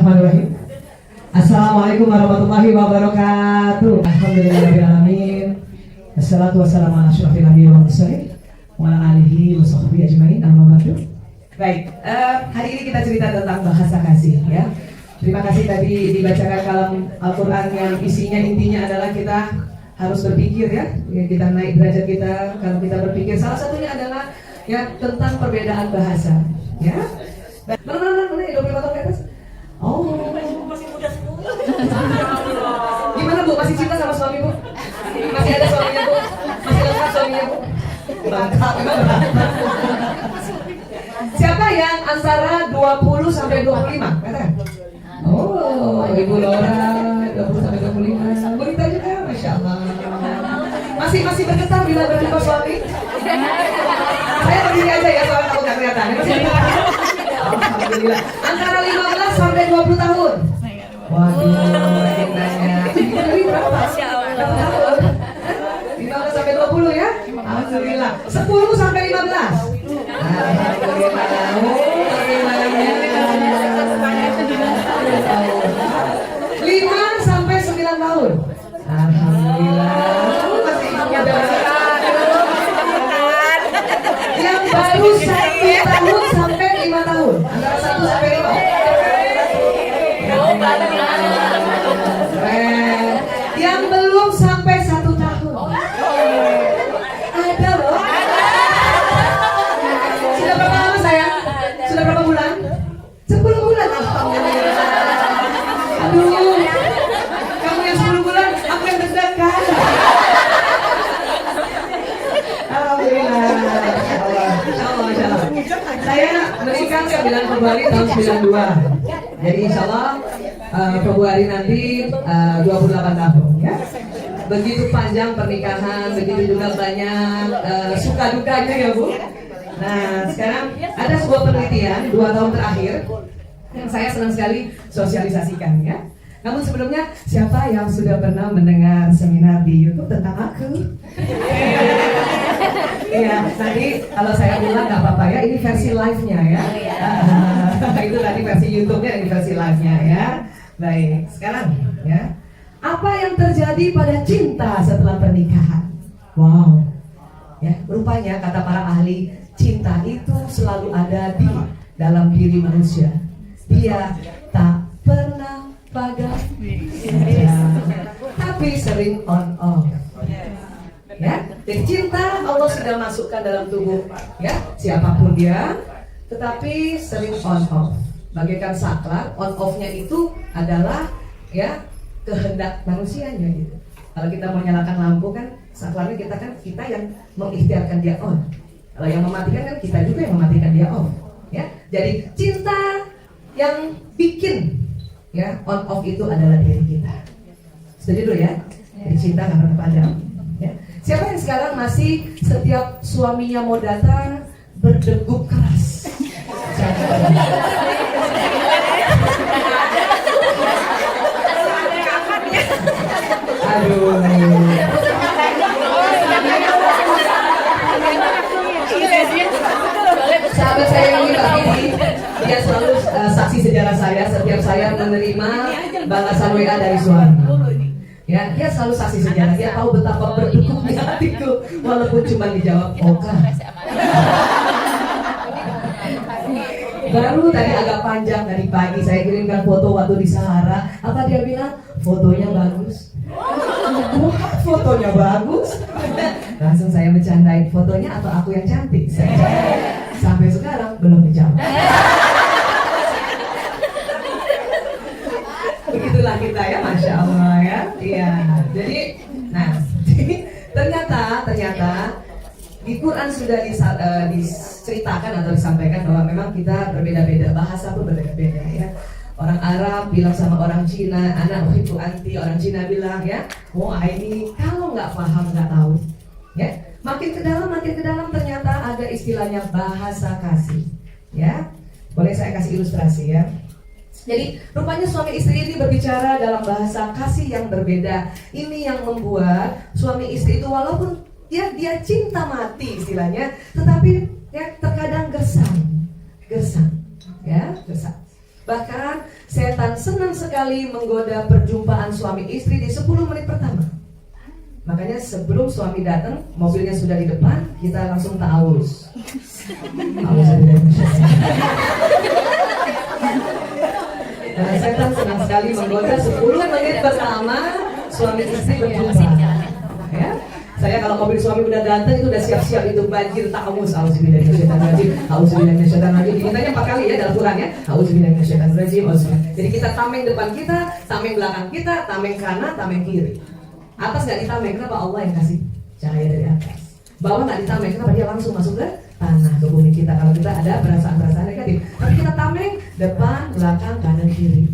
Bismillahirrahmanirrahim. Assalamualaikum warahmatullahi wabarakatuh. Alhamdulillahirrahmanirrahim. Assalatu wassalamu ala asyrafil anbiya'i wal mursalin wa ala alihi wa sahbihi ajmain. Amma ba'du. Baik, hari ini kita cerita tentang bahasa kasih ya. Terima kasih tadi dibacakan kalam Al-Quran yang isinya intinya adalah kita harus berpikir ya, kita naik derajat kita kalau kita berpikir. Salah satunya adalah ya tentang perbedaan bahasa ya. Mana 25 tahun ke atas? Oh, masih muda semua. Gimana Bu, masih cinta sama suami Bu? Masih ada suaminya Bu? Masih lengkap suaminya Bu? Lengkap. Siapa yang antara 20 sampai 25? Katakan. Oh, Ibu Laura 20 sampai 25. Berita juga, Masya Allah. Masih bergetar bila berjumpa suami? Saya berdiri aja ya, soalnya takut gak kelihatan. Alhamdulillah. Antara 15 sampai 20 tahun. Waduh, nanya. Ini berapa? Berapa tahun? 15 sampai 20 ya? Alhamdulillah. 10 sampai 15. Alhamdulillah. Oh, 5 sampai 9 tahun. Alhamdulillah. Masih muda. Yang baru 1 tahun sampai 5 tahun. Antara 1 sampai 5. Yang belum sampai 1 tahun. Ada loh. Sudah berapa lama sayang? Sudah berapa bulan? 10 bulan. Alhamdulillah. Aduh, kamu yang 10 bulan, aku yang deg-degan. Alhamdulillah. Insya Allah. Saya menikah 9 Februari tahun 92. Jadi insya Allah Februari nanti 28 tahun ya. Begitu panjang pernikahan, begitu juga banyak suka dukanya ya Bu. Nah sekarang ada sebuah penelitian 2 tahun terakhir yang saya senang sekali sosialisasikan ya. Namun sebelumnya siapa yang sudah pernah mendengar seminar di YouTube tentang aku? Iya, tadi kalau saya bilang nggak apa-apa ya, ini versi live-nya ya. Itu tadi versi YouTube-nya, ini versi live-nya ya. Baik, sekarang ya. Apa yang terjadi pada cinta setelah pernikahan? Wow. Ya, rupanya kata para ahli, cinta itu selalu ada di dalam diri manusia. Dia tak pernah padam, tapi sering on off. Ya, dan cinta Allah sudah masukkan dalam tubuh ya siapapun dia, tetapi sering on off. Bagaikan saklar, on off-nya itu adalah ya kehendak manusianya gitu. Kalau kita mau nyalakan lampu kan saklarnya kita yang mengikhtiarkan dia on. Kalau yang mematikan kan kita juga yang mematikan dia off. Ya, jadi cinta yang bikin ya on off itu adalah diri kita. Setuju dulu ya? Jadi cinta nggak pernah padam. Ya. Siapa yang sekarang masih setiap suaminya mau datang berdegup keras? Aduh. Sahabat saya yang ini Pak Didi, dia selalu saksi sejarah saya setiap saya menerima balasan WA dari suami. Ya, dia selalu saksi sejarah. Dia tahu betapa berdukungnya hatiku walaupun cuma dijawab oke. Baru tadi agak panjang dari pagi saya kirimkan foto waktu di Sahara. Apa dia bilang? Fotonya bagus. Wah, fotonya bagus. Langsung saya bercandain, fotonya atau aku yang cantik? Sampai sekarang belum dijawab. Begitulah kita ya, Masya Allah ya. Iya. Jadi, nah, ternyata di Quran sudah diceritakan atau disampaikan bahwa memang kita berbeda-beda, bahasa pun berbeda-beda ya. Orang Arab bilang sama orang Cina, anak itu anti. Orang Cina bilang ya, wah ini kalau nggak paham nggak tahu. Ya, makin ke dalam ternyata ada istilahnya bahasa kasih. Ya, boleh saya kasih ilustrasi ya. Jadi rupanya suami istri ini berbicara dalam bahasa kasih yang berbeda. Ini yang membuat suami istri itu walaupun ya dia cinta mati istilahnya, tetapi ya terkadang gersang, ya gersang. Bahkan setan senang sekali menggoda perjumpaan suami istri di 10 menit pertama. Makanya sebelum suami datang, mobilnya sudah di depan, kita langsung ta'awuz. Karena setan senang sekali menggoda 10 menit pertama suami istri berjumpa. Ya? Saya kalau mobil suami udah datang itu udah siap-siap itu banjir ta'awuz. Auzubillahi minasyaitonirrajim. Auzubillahi minasyaitonirrajim. Dimintanya 4 kali ya dalam Quran ya. Auzubillahi minasyaitonirrajim. Jadi kita tameng depan kita, tameng belakang kita, tameng kanan, tameng kiri. Atas nggak ditameng, kenapa Allah yang kasih cahaya dari atas. Bawah nggak ditameng, kenapa dia langsung masuk ke tanah, ke bumi kita. Kalau kita ada perasaan-perasaan negatif, tapi kita tameng depan, belakang, kanan, kiri.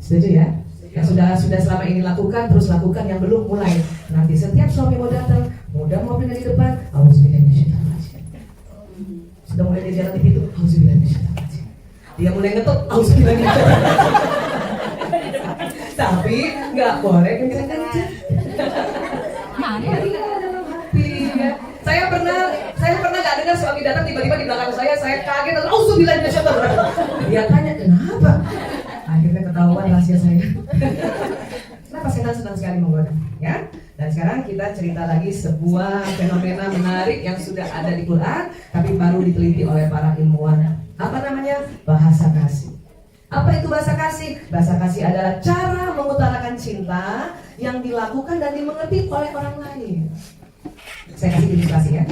Setuju ya? Yang sudah selama ini lakukan, terus lakukan. Yang belum, mulai. Nanti setiap suami mau datang, mudah mobilnya di depan, auzubillahi minasyaitonirrajim. Sudah mulai dia jalan di pintu, auzubillahi minasyaitonirrajim. Dia mulai ngetuk, auzubillahi minasyaitonirrajim. Tapi nggak boleh kenceng-kenceng. Saya pernah nggak dengar suami datang tiba-tiba di belakang saya kaget terus auzubillahi minasyaitonirrajim. Dia tanya kenapa? Akhirnya ketahuan rahasia saya. Kenapa setan senang sekali menggoda? Ya. Dan sekarang kita cerita lagi sebuah fenomena menarik yang sudah ada di Quran, tapi baru diteliti oleh para ilmuwan. Apa namanya? Bahasa kasih. Apa itu bahasa kasih? Bahasa kasih adalah cara mengutarakan cinta yang dilakukan dan dimengerti oleh orang lain. Saya kasih ilustrasi ya.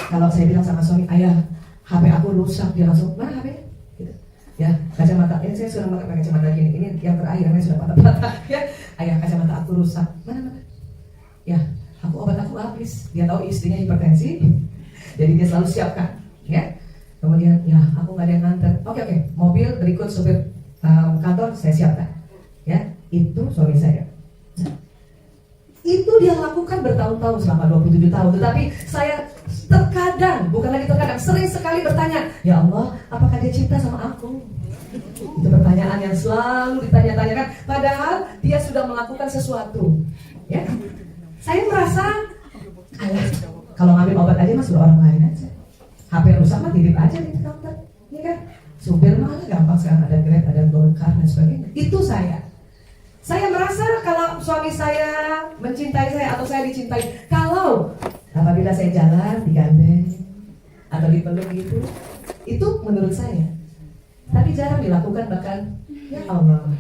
Kalau saya bilang sama suami, ayah, HP aku rusak, dia langsung, mana HP? Gitu. Ya, kacamata, ini saya sudah pakai kacamata gini, ini yang terakhir, ini sudah patah-patah. Ya, ayah, kacamata aku rusak, mana? Ya, obat aku habis. Dia tahu istrinya hipertensi, jadi dia selalu siapkan. Ya, kemudian, ya, aku nggak ada yang nganter. Oke, mobil berikut supir kantor saya siapkan. Ya, itu suami saya. Itu dia lakukan bertahun-tahun selama 27 tahun. Tetapi saya sering sekali bertanya, ya Allah, apakah dia cinta sama aku? Itu pertanyaan yang selalu ditanya-tanyakan. Padahal dia sudah melakukan sesuatu. Ya, saya merasa, kalau ngambil obat aja mas sudah orang lain aja. HP rusak mah titip aja di counter, ya kan? Supir malah gampang sekarang, ada Grab, ada Gokar dan sebagainya. Itu saya. Saya merasa kalau suami saya mencintai saya atau saya dicintai, kalau apabila saya jalan digandeng atau dipeluk gitu, itu menurut saya. Tapi jarang dilakukan, bahkan ya Allah,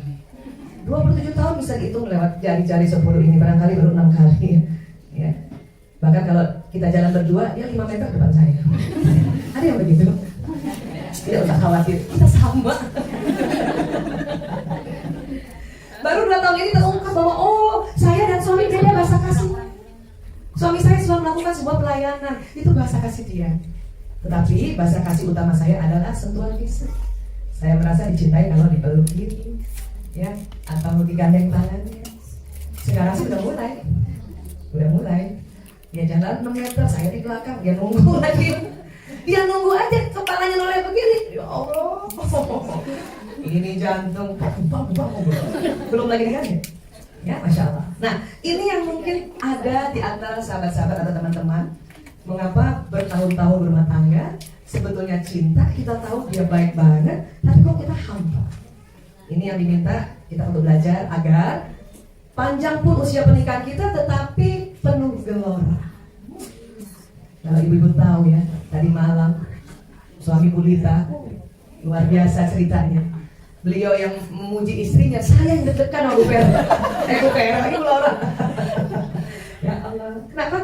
27 tahun bisa dihitung lewat jari-jari 10 ini, barangkali baru 6 kali ya. Bahkan kalau kita jalan berdua, ya 5 meter depan saya. Ada yang begitu? Tidak usah khawatir, kita sama. Baru 2 tahun ini terungkap bahwa saya dan suami beda bahasa kasih. Suami saya selalu melakukan sebuah pelayanan, itu bahasa kasih dia. Tetapi bahasa kasih utama saya adalah sentuhan fisik. Saya merasa dicintai kalau dipeluk gini, ya, atau digandeng tangannya. Sekarang sih udah mulai. Dia jalan 6 meter, saya di belakang, dia nunggu lagi. Dia nunggu aja, kepalanya noleh begini. Ya Allah. Ini jantung belum lagi digandeng. Ya, Masya Allah. Nah, ini yang mungkin ada di antara sahabat-sahabat atau teman-teman. Mengapa bertahun-tahun berumah tangga, sebetulnya cinta, kita tahu dia baik banget, tapi kok kita hampa. Ini yang diminta kita untuk belajar agar panjang pun usia pernikahan kita, tetapi penuh gelora. Kalau ibu-ibu tahu ya, tadi malam suami Bulita luar biasa ceritanya. Beliau yang memuji istrinya, saya yang deg-degan sama Bu Vera. Bu Vera lagi Bu Laura. Ya Allah, kenapa?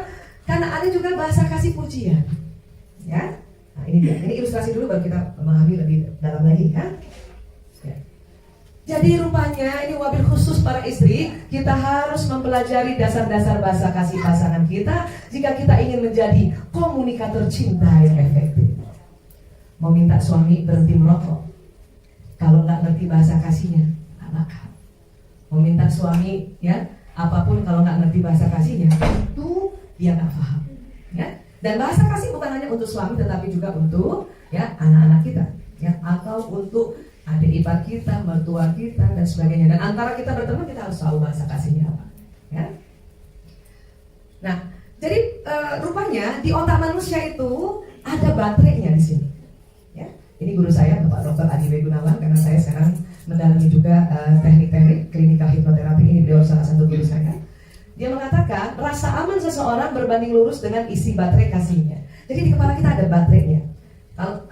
Karena ada juga bahasa kasih pujian. Ya, nah ini dia. Ini ilustrasi dulu baru kita memahami lebih dalam lagi ya. Jadi rupanya ini wabil khusus para istri, kita harus mempelajari dasar-dasar bahasa kasih pasangan kita jika kita ingin menjadi komunikator cinta yang efektif. Mau minta suami berhenti merokok, kalau nggak ngerti bahasa kasihnya, nggak bakal. Mau minta suami ya apapun, kalau nggak ngerti bahasa kasihnya, itu dia nggak paham. Ya, dan bahasa kasih bukan hanya untuk suami, tetapi juga untuk ya anak-anak kita, ya, atau untuk adik ipar kita, mertua kita, dan sebagainya. Dan antara kita berteman, kita harus tahu bahasa kasihnya apa. Ya. Nah, jadi rupanya di otak manusia itu ada baterainya di sini. Ya. Ini guru saya, Bapak Dr. Adi W. Gunawan, karena saya sekarang mendalami juga teknik-teknik klinikal hipnoterapi. Ini beliau salah satu guru saya. Dia mengatakan rasa aman seseorang berbanding lurus dengan isi baterai kasihnya. Jadi di kepala kita ada baterainya.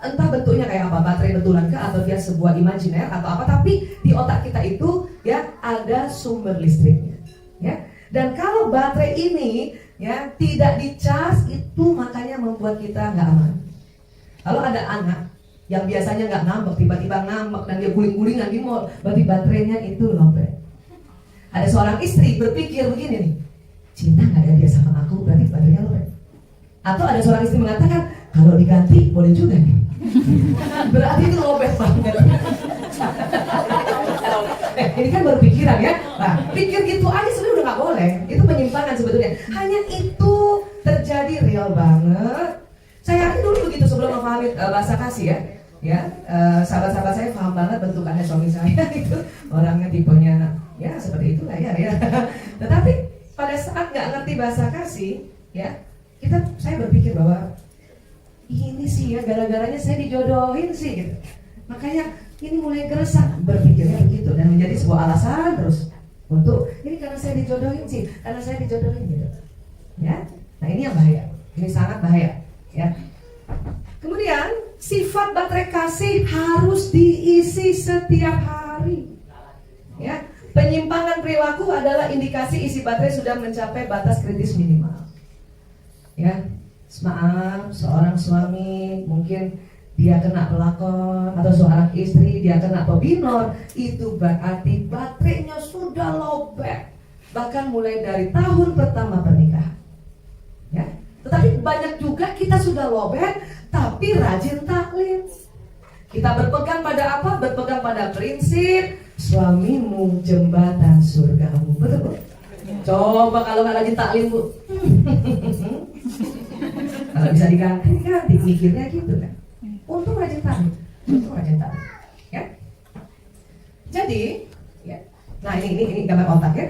Entah bentuknya kayak apa, baterai betulan kah atau dia sebuah imajiner atau apa, tapi di otak kita itu ya ada sumber listriknya. Ya. Dan kalau baterai ini ya tidak dicas, itu makanya membuat kita nggak aman. Kalau ada anak yang biasanya nggak ngambek, tiba-tiba ngambek dan dia guling-gulingan di mall, berarti baterainya itu lobet. Ada seorang istri berpikir begini nih, cinta nggak ya dia sama aku, berarti baterainya lobet. Atau ada seorang istri mengatakan, kalau diganti boleh juga nih, berarti itu lobet banget. Ini kan baru pikiran ya. Nah, pikir gitu aja sebenarnya udah nggak boleh. Itu penyimpangan sebetulnya. Hanya itu terjadi real banget. Saya yakin dulu begitu sebelum memahami bahasa kasih ya. Ya, sahabat-sahabat saya paham banget bentukannya suami saya itu orangnya tipenya ya seperti itulah ya. Tetapi pada saat nggak ngerti bahasa kasih, ya saya berpikir bahwa ini sih ya gara-garanya saya dijodohin sih gitu. Makanya ini mulai geresak berpikirnya begitu dan menjadi sebuah alasan terus untuk ini karena saya dijodohin sih, karena saya dijodohin gitu. Ya, nah ini yang bahaya, ini sangat bahaya. Ya. Kemudian sifat baterai kasih harus diisi setiap hari. Ya, penyimpangan perilaku adalah indikasi isi baterai sudah mencapai batas kritis minimal. Ya, maaf, seorang suami mungkin dia kena pelakon atau seorang istri dia kena pebinor, itu berarti baterainya sudah lobet, bahkan mulai dari tahun pertama pernikahan. Ya, tetapi banyak juga kita sudah lobet tapi rajin taklim. Kita berpegang pada apa? Berpegang pada prinsip suamimu jembatan surgamu. Betul? Coba kalau nggak rajin taklim, Bu. Kalau bisa diganti mikirnya gitu kan. Untung rajin taklim. Ya. Jadi, ya. Nah ini gambar otak ya.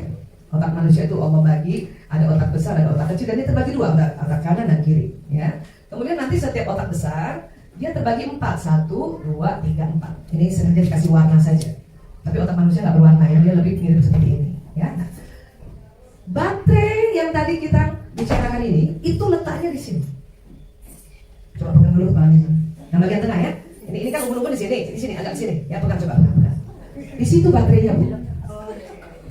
Otak manusia itu Allah bagi, ada otak besar, ada otak kecil, dan dia terbagi dua, otak kanan dan kiri. Ya. Kemudian nanti setiap otak besar dia terbagi 4, 1, 2, 3, 4. Ini sengaja dikasih warna saja. Tapi otak manusia nggak berwarna ya, dia lebih mirip seperti ini. Ya. Nah, baterai yang tadi kita bicarakan ini, itu letaknya di sini. Coba pegang dulu kepalanya. Yang bagian tengah ya. Ini kan ubun-ubun di sini, agak sini. Ya pegang coba. Di situ baterainya, Bu.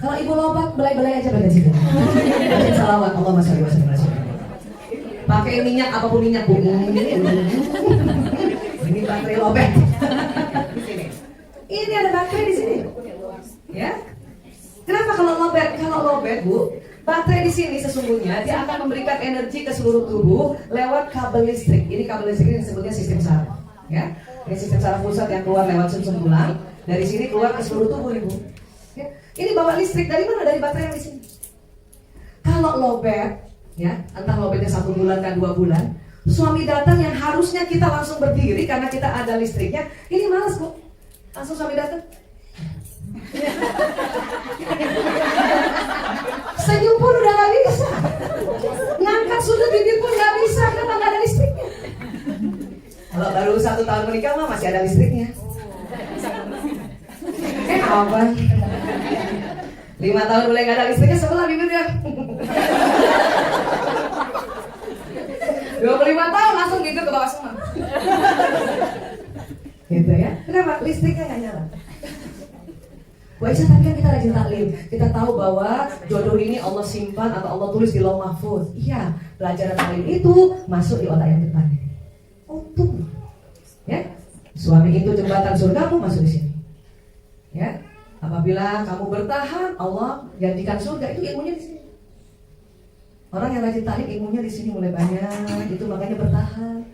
Kalau ibu lobat, belai-belai aja bagian situ. Baca salawat, Allahumma sholli wa sallim ala sayyidina. Pakai minyak apapun minyak, Bu. Ini baterai lobet. Ini ada baterai di sini. Ya. Kenapa kalau lobet? Kalau lobet, Bu, baterai di sini sesungguhnya dia akan memberikan energi ke seluruh tubuh lewat kabel listrik. Ini kabel listrik ini disebutnya sistem saraf. Ya. Ini sistem saraf pusat yang keluar lewat sumsum tulang. Dari sini keluar ke seluruh tubuh, Ibu. Ya. Ini bawa listrik dari mana? Dari baterai yang di sini. Kalau lobet, ya, entah lobetnya 1 bulan kan 2 bulan, suami datang yang harusnya kita langsung berdiri karena kita ada listriknya, ini malas, Bu. Langsung suami datang. Senyum pun udah gak bisa, ngangkat sudut bibir pun gak bisa karena gak ada listriknya. Kalau baru 1 tahun menikah mah masih ada listriknya. Apa? 5 tahun mulai gak ada listriknya, sebelah bibirnya. 25 tahun langsung bibir ke bawah semua. Gitu ya. Kenapa? Listriknya gak nyala. Wajah, tapi kan kita rajin taklim. Kita tahu bahwa jodoh ini Allah simpan atau Allah tulis di Lauh Mahfuz. Iya, pelajaran taklim itu masuk di otak yang depan. Untung. Ya. Suami itu jembatan surgamu, masuk di sini. Ya. Apabila kamu bertahan, Allah janjikan surga, itu ilmunya di sini. Orang yang rajin taklim ilmunya di sini mulai banyak, itu makanya bertahan.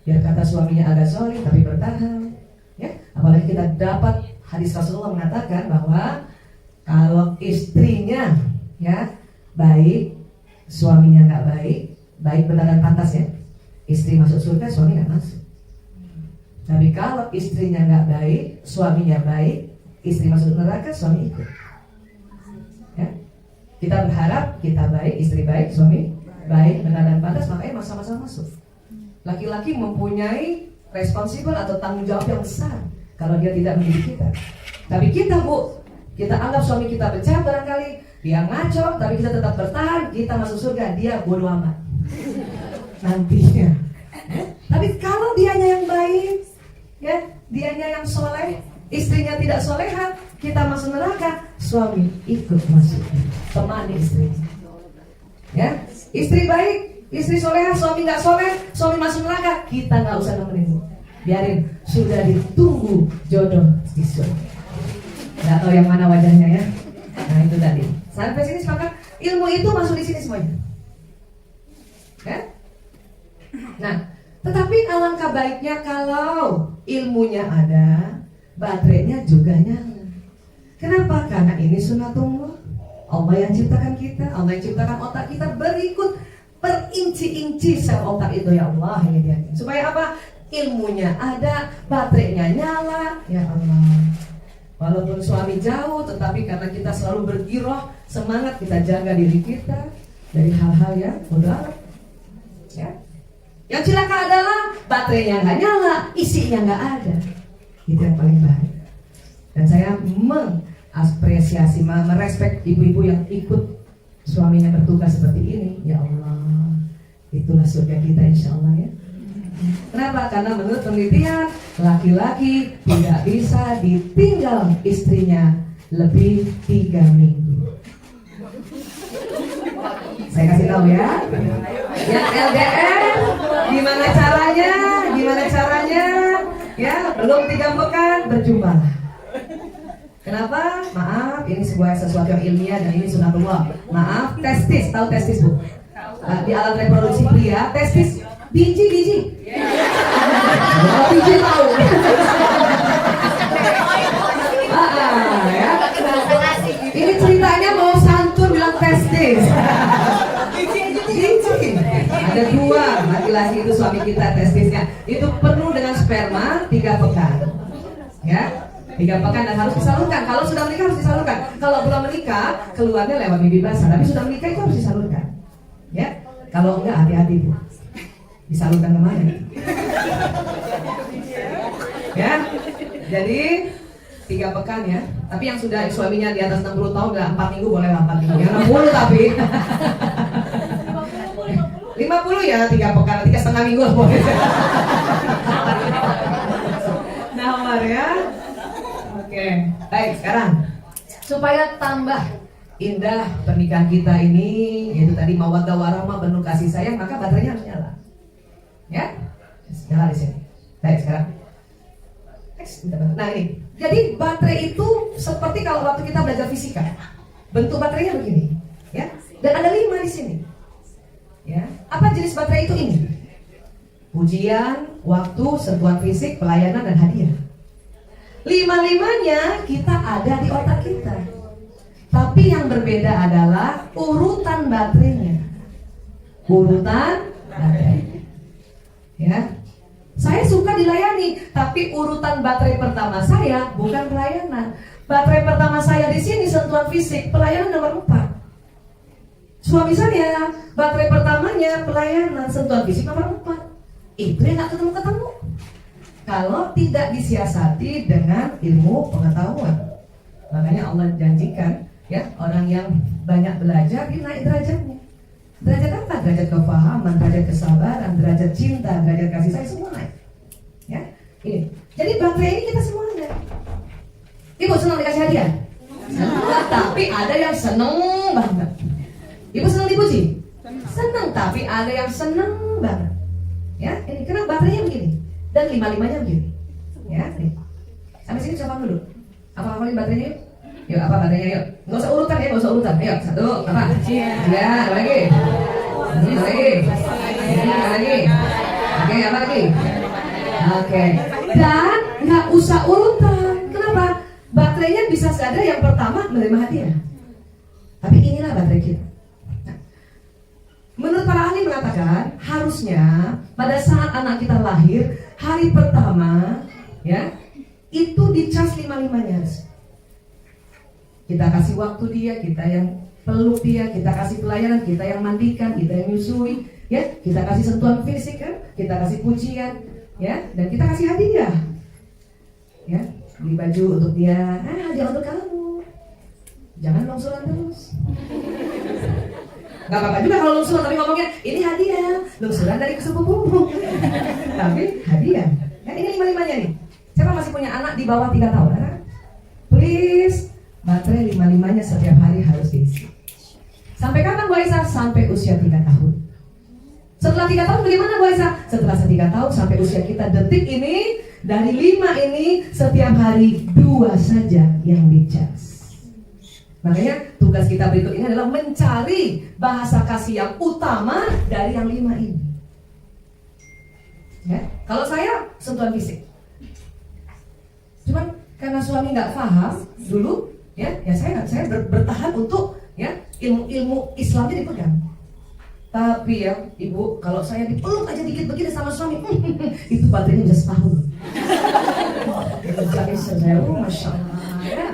Biar kata suaminya agak sorry tapi bertahan. Ya, apalagi kita dapat hadis Rasulullah mengatakan bahwa kalau istrinya ya baik, suaminya nggak baik, baik benar dan pantas ya. Istri masuk surga, suami nggak masuk. Tapi kalau istrinya nggak baik, suaminya baik, istri masuk neraka, suami ikut. Ya. Kita berharap kita baik, istri baik, suami baik, benar dan pantas, makanya sama-sama masuk. Laki-laki mempunyai responsibel atau tanggung jawab yang besar. kalau dia tidak mendidik kita. Tapi kita Bu, kita anggap suami kita bejat barangkali, dia ngaco, tapi kita tetap bertahan, kita masuk surga, dia bodoh amat nantinya. Tapi kalau dianya yang baik, ya, dianya yang soleh, istrinya tidak soleha, kita masuk neraka, suami ikut masuk, temani istri. Ya, istri baik, istri soleha, suami nggak soleh, suami masuk neraka, kita nggak usah nemenin, biarin, sudah ditunggu jodoh di surga. Nggak tahu yang mana wajahnya ya. Nah itu tadi. Sampai sini sepakat, ilmu itu masuk di sini semuanya. Ya? Nah, tetapi alangkah baiknya kalau ilmunya ada, baterainya juga nyala. Kenapa? Karena ini sunatullah. Allah yang ciptakan kita, Allah yang ciptakan otak kita berikut perinci-inci sel otak itu, ya Allah ini dia. Supaya apa? Ilmunya ada, baterainya nyala, ya Allah. Walaupun suami jauh, tetapi karena kita selalu bergiroh, semangat kita jaga diri kita dari hal-hal yang bodoh. Ya. Yang celaka adalah baterainya nggak nyala, isinya nggak ada. Itu yang paling bahaya. Dan saya mengapresiasi, merespek ibu-ibu yang ikut suaminya bertugas seperti ini. Ya Allah, itulah surga kita insya Allah ya. Kenapa? Karena menurut penelitian, laki-laki tidak bisa ditinggal istrinya lebih 3 minggu. Saya kasih tahu ya. Yang LDR, gimana caranya? Gimana caranya? Ya, belum 3 pekan berjumpa. Kenapa? Maaf, ini sesuatu yang ilmiah dan ini sunatullah. Maaf, testis, tahu testis Bu? Di alat reproduksi pria, testis biji. Oh, biji tahu. Ya. Ini ceritanya mau santun bilang testis. Biji. Ada 2 laki-laki itu suami kita testisnya. Itu penuh dengan sperma 3 pekan. Ya. 3 pekan dan harus disalurkan. Kalau sudah menikah harus disalurkan. Kalau belum menikah keluarnya lewat mimpi basah. Tapi sudah menikah itu harus disalurkan. Ya. Kalau enggak hati-hati Bu. Disalurkan kemana? Ya. Jadi 3 pekan ya. Tapi yang sudah suaminya di atas 60 tahun udah 4 minggu boleh 4 minggu. Yang 60 tapi 50 ya 3 pekan, 3,5 minggu boleh. Nah, ya. Oke, baik sekarang supaya tambah indah pernikahan kita ini, yaitu tadi mawaddah warahmah, penuh kasih sayang, maka baterainya harus nyala. Ya, nyala di sini. Baik sekarang. Nah ini, jadi baterai itu seperti kalau waktu kita belajar fisika, bentuk baterainya begini, ya. Dan ada 5 di sini. Ya, apa jenis baterai itu ini? Ujian, waktu, sentuhan fisik, pelayanan dan hadiah. 5-5-nya kita ada di otak kita. Tapi yang berbeda adalah urutan baterainya. Urutan baterai. Ya. Saya suka dilayani, tapi urutan baterai pertama saya bukan pelayanan. Baterai pertama saya di sini sentuhan fisik, pelayanan nomor 4. Suami saya, baterai pertamanya pelayanan, sentuhan fisik nomor 4. Itu yang gak ketemu-ketemu kalau tidak disiasati dengan ilmu pengetahuan. Makanya Allah janjikan ya, orang yang banyak belajar dia naik derajatnya. Derajat apa? Derajat kefahaman, derajat kesabaran, derajat cinta, derajat kasih sayang, semua naik. Ya, ini. Jadi baterai ini kita semua ada. Ibu senang dikasih hadiah? Senang, tapi ada yang seneng banget. Ibu senang dipuji? Senang, tapi ada yang seneng banget. Ya, ini karena baterainya begini dan 5-5-nya begini. Ya, ini. Sampai sini coba dulu. Apa-apalin baterainya yuk? Yuk, apa baterainya yuk? Nggak usah urutan ya, nggak usah urutan. Ayo, 1, apa? Ya, apa lagi? Ini apa lagi? Ini apa lagi? Oke, apa lagi? Oke. Dan nggak usah urutan. Kenapa? Baterainya bisa saja yang pertama menerima hadiah. Tapi inilah baterai kita. Menurut para ahli mengatakan harusnya pada saat anak kita lahir hari pertama ya itu dicas 5-5-nya. Kita kasih waktu dia, kita yang peluk dia, kita kasih pelayanan, kita yang mandikan, kita yang nyusui, ya kita kasih sentuhan fisik kan, kita kasih pujian, ya dan kita kasih hadiah. ya, beli baju untuk dia, hadiah untuk kamu. Jangan longsoran terus. Gak apa-apa juga kalau longsoran, tapi ngomongnya ini hadiah, longsoran dari sepupumu. Tapi hadiah. Ya, ini 5-5-nya nih. Siapa masih punya anak di bawah 3 tahun? Please, baterai 5-5-nya setiap hari harus diisi. Sampai kapan Bu Aisyah? Sampai usia 3 tahun. Setelah 3 tahun bagaimana Bu Aisyah? Setelah 3 tahun sampai usia kita detik ini, dari 5 ini setiap hari 2 saja yang dicas. Makanya tugas kita berikut ini adalah mencari bahasa kasih yang utama dari yang 5 ini. Ya, kalau saya sentuhan fisik. Cuman karena suami nggak paham dulu, ya saya bertahan untuk ya ilmu Islamnya dipegang. Tapi ya ibu, kalau saya dipeluk aja dikit begini sama suami, itu baterainya bisa setahun. Itu jadi saya, masya Allah ya.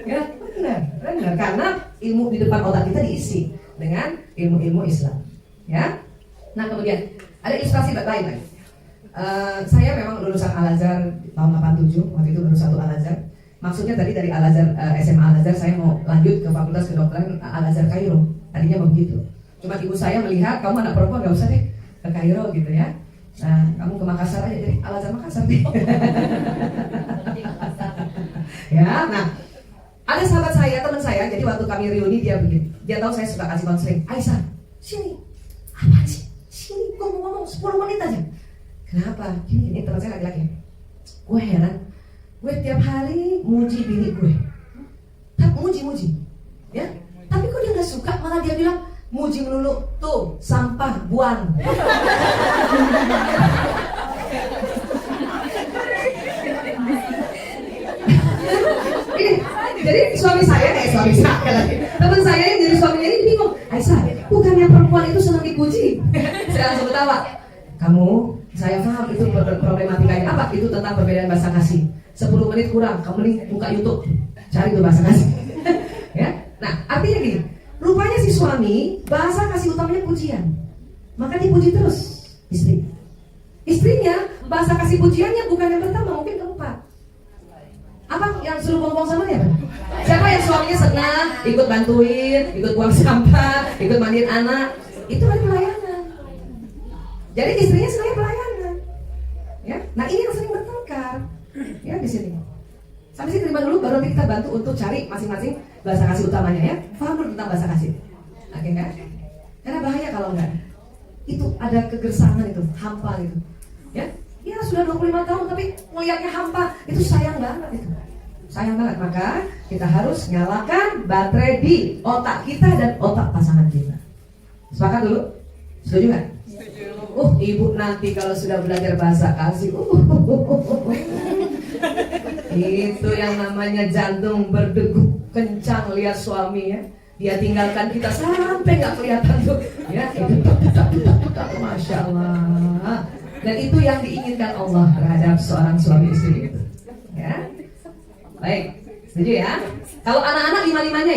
Ya benar, karena ilmu di depan otak kita diisi dengan ilmu-ilmu Islam. Ya, nah kemudian ada ilustrasi lain lagi. Saya memang lulusan Al-Azhar tahun 87, waktu itu baru 1 Al-Azhar. Maksudnya tadi dari Al-Azhar, SMA Al-Azhar saya mau lanjut ke Fakultas Kedokteran Al-Azhar Kairo. Tadinya begitu. Cuma ibu saya melihat kamu anak perempuan gak usah deh ke Kairo gitu ya. Nah kamu ke Makassar aja, jadi Al-Azhar Makassar deh. Ya, nah ada sahabat saya, teman saya, jadi waktu kami reuni dia begini. Dia tahu saya suka kasih konseling. Aisyah, sini. Apa sih? Sini, gue mau ngomong 10 menit aja. Kenapa? Ini teman saya laki-laki. Gue heran. Gue tiap hari muji bini gue. Muji. Ya? Tapi kok dia gak suka, malah dia bilang muji melulu. Tuh, sampah, buang. Jadi suami saya lagi. Teman saya yang jadi suaminya ini bingung. Aisyah, bukannya perempuan itu senang dipuji? Saya langsung ketawa. Kamu, saya paham itu problematikanya apa? Itu tentang perbedaan bahasa kasih. 10 menit kurang, kamu nih buka YouTube, cari tuh bahasa kasih. Ya, nah artinya gini. Rupanya si suami bahasa kasih utamanya pujian, maka dipuji terus istri. Istrinya bahasa kasih pujiannya bukan yang pertama, mungkin keempat. Apa yang suruh bongbong sama dia? Siapa yang suaminya senang ikut bantuin, ikut buang sampah, ikut mandiin anak? Itu kan pelayanan. Jadi istrinya sebenarnya pelayanan. Ya, nah ini yang sering bertengkar. Ya di sini. Sampai sini terima dulu, baru nanti kita bantu untuk cari masing-masing bahasa kasih utamanya ya. Paham dulu tentang bahasa kasih. Oke kan? Karena bahaya kalau enggak. Itu ada kegersangan itu, hampa gitu. Ya sudah 25 tahun tapi ngeliatnya hampa, itu sayang banget itu. Sayang banget, maka kita harus nyalakan baterai di otak kita dan otak pasangan kita. Sepakat dulu? Setuju nggak? Ibu nanti kalau sudah belajar bahasa kasih, itu yang namanya jantung berdegup kencang lihat suami ya. Dia tinggalkan kita sampai nggak kelihatan tuh, ya itu tak, masya Allah. Dan itu yang diinginkan Allah terhadap seorang suami istri itu. Ya, baik, setuju ya? Kalau anak-anak 5-5-nya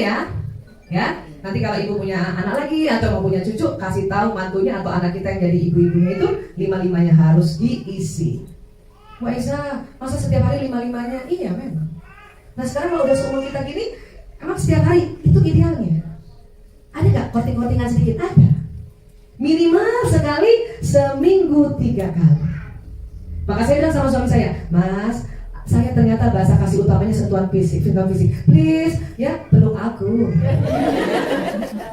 ya. Nanti kalau ibu punya anak lagi atau mau punya cucu, kasih tahu mantunya atau anak kita yang jadi ibu-ibunya itu 5-5-nya harus diisi. Bu Aisyah, masa setiap hari 5-5-nya? Iya memang. Nah sekarang kalau udah seumur kita gini, emang setiap hari itu idealnya. Ada nggak korting-kortingan sedikit? Ada. Minimal sekali seminggu 3 kali. Maka saya bilang sama suami saya, Mas, saya ternyata bahasa kasih utamanya sentuhan fisik. Please, ya peluk aku.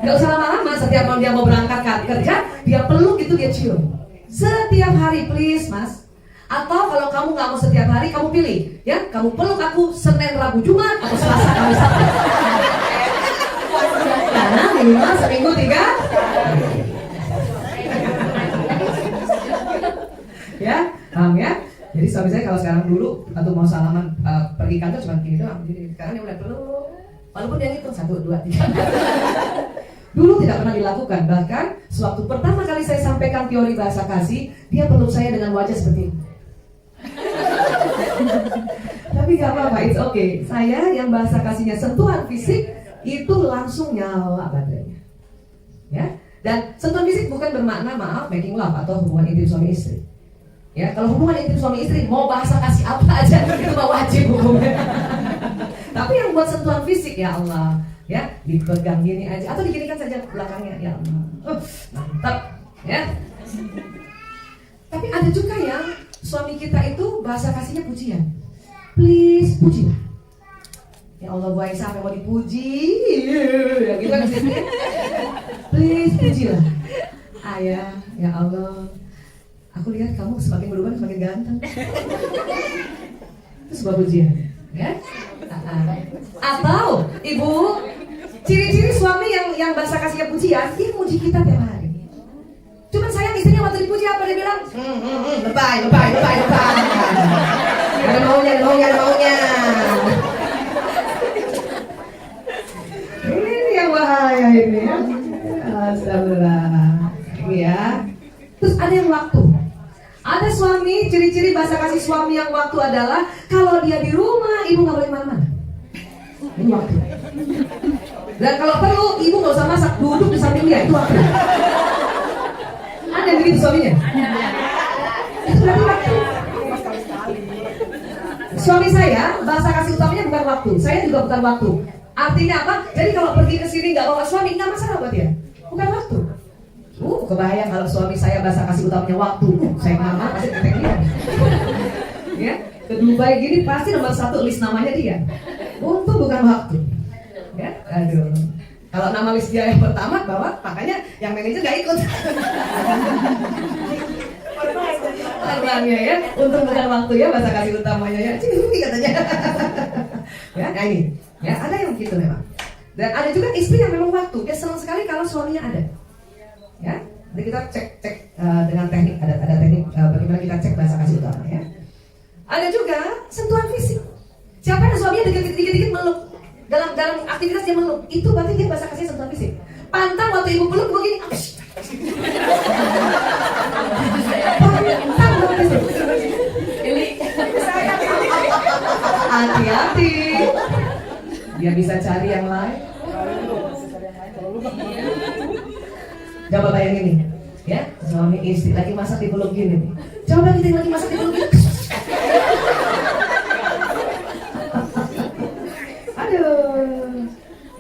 Gak usah lama-lama. Setiap malam dia mau berangkat kerja, dia peluk itu dia cium. Setiap hari, please, Mas. Atau kalau kamu nggak mau setiap hari, kamu pilih, ya, kamu peluk aku Senin, Rabu, Jumat, atau Selasa, Kamis, Sabtu. Karena minimal seminggu 3. Ya, paham ya? Jadi suami saya kalau sekarang dulu atau mau salaman pergi kantor cuma gini doang. Jadi sekarang dia udah peluk. Walaupun dia ngitung 1, 2, 3. Dulu tidak pernah dilakukan. Bahkan sewaktu pertama kali saya sampaikan teori bahasa kasih, dia peluk saya dengan wajah seperti ini. Tapi gak apa-apa, it's okay. Saya yang bahasa kasihnya sentuhan fisik itu langsung nyala baterainya. Ya. Dan sentuhan fisik bukan bermakna maaf making love atau hubungan intim suami istri. Ya, kalau hubungan intim suami istri mau bahasa kasih apa aja itu mah wajib hukumnya. Tapi yang buat sentuhan fisik ya Allah, ya dipegang gini aja atau diginikan saja belakangnya ya Allah. Mantap, ya. Tapi ada juga yang suami kita itu bahasa kasihnya pujian. Please puji. Ya Allah, Bu Aisyah sampai mau dipuji, ya gitu kan sih. Please pujilah. Ayah, ya Allah, aku lihat kamu semakin berubah, semakin ganteng. Itu sebuah pujian, ya. Atau ibu, ciri-ciri suami yang bahasa kasihnya pujian, dia muji kita tiap hari. Cuman sayang istrinya waktu dipuji apa dia bilang? Lebay. Ada maunya. Ini yang bahaya ini ya. Astagfirullah. Ya. Terus ada yang waktu. Ada suami, ciri-ciri bahasa kasih suami yang waktu adalah kalau dia di rumah, ibu nggak boleh kemana-mana. Ini waktu. Dan kalau perlu, ibu nggak usah masak, duduk di samping dia, itu waktu. Ada yang begitu suaminya? Itu berarti waktu. Suami saya, bahasa kasih utamanya bukan waktu. Saya juga bukan waktu. Artinya apa? Jadi kalau pergi ke sini nggak bawa suami, nggak masalah buat dia. Bukan waktu. Kebayang kalau suami saya bahasa kasih utamanya waktu. Saya mama pasti ketek dia. Ya, ke Dubai gini pasti nomor 1 list namanya dia. Untung bukan waktu. Ya, aduh. Kalau nama list dia yang pertama bawa, makanya yang manajer nggak ikut. Terbangnya ya, untung bukan waktu ya bahasa kasih utamanya ya. Ciri katanya. Ya, nah ini. Ya, ada yang gitu memang. Dan ada juga istri yang memang waktu. Dia senang sekali kalau suaminya ada. Ya, jadi kita cek dengan teknik ada teknik bagaimana kita cek bahasa kasih utama ya. Ada juga sentuhan fisik. Siapa yang suaminya dikit-dikit meluk dalam aktivitas dia meluk, itu berarti dia bahasa kasih sentuhan fisik. Pantang waktu ibu peluk begini. Pantang waktu itu. Hati-hati. Dia bisa cari yang lain. Coba bayangin nih, ya suami istri lagi masak dipeluk gini. Coba kita lagi masak dipeluk gini. Aduh,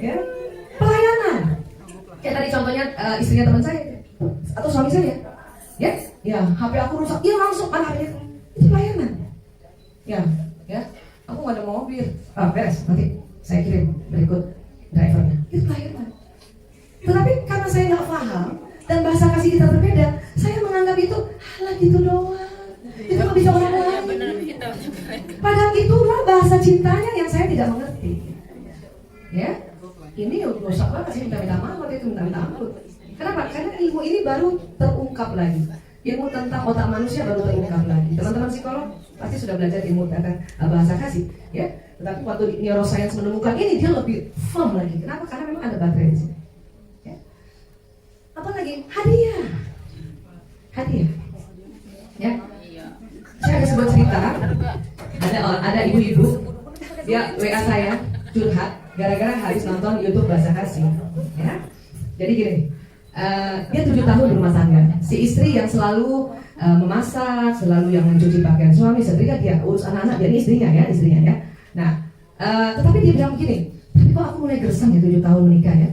ya pelayanan. Kayak tadi contohnya istrinya teman saya atau suami saya, ya HP aku rusak, iya langsung mana HP itu pelayanan. Ya, aku nggak ada mobil, beres nanti saya kirim berikut drivernya. Itu pelayanan. Tetapi karena saya nggak paham dan bahasa kasih kita berbeda, saya menganggap itu halah gitu doang. Itu nggak bisa orang lain. Padahal itulah bahasa cintanya yang saya tidak mengerti. Ya, ini rusak banget sih, minta maaf waktu itu, minta maaf. Kenapa? Karena ilmu ini baru terungkap lagi. Ilmu tentang otak manusia baru terungkap lagi. Teman-teman psikolog pasti sudah belajar ilmu tentang bahasa kasih, ya. Tetapi waktu neuroscience menemukan ini dia lebih firm lagi. Kenapa? Karena memang ada baterai di sini. Apalagi hadiah, ya. Saya ada sebuah cerita, ada ibu-ibu, dia WA saya curhat gara-gara habis nonton YouTube bahasa kasih, ya. Jadi gini, dia 7 tahun berumah tangga, si istri yang selalu memasak, selalu yang mencuci pakaian suami, setrika dia urus anak-anak, jadi istrinya ya. Nah, tetapi dia bilang begini, tapi kok aku mulai gersang ya 7 tahun menikah ya.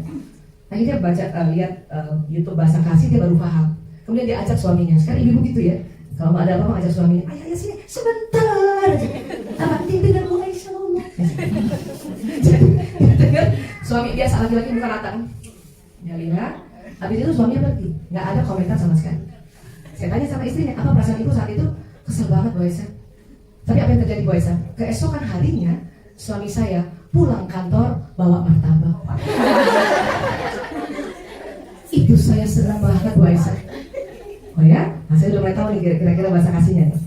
Akhirnya baca lihat YouTube bahasa kasih, dia baru paham. Kemudian dia ajak suaminya. Sekarang ibu gitu ya. Kalau ada apa-apa ajak suaminya. Ayah sini sebentar. Apa dengar mulai ngomong. Dengar suami biasa laki-laki bukan rata. Ya lihat. Habis itu suaminya pergi. Nggak ada komentar sama sekali. Saya tanya sama istrinya, apa perasaan ibu saat itu? Kesel banget Bu Aisyah. Tapi apa yang terjadi Bu Aisyah? Keesokan harinya suami saya pulang kantor bawa martabak. Itu saya senang banget Bu Aisyah. Oh ya, nah, saya udah mulai tahu nih kira-kira bahasa kasihnya nih.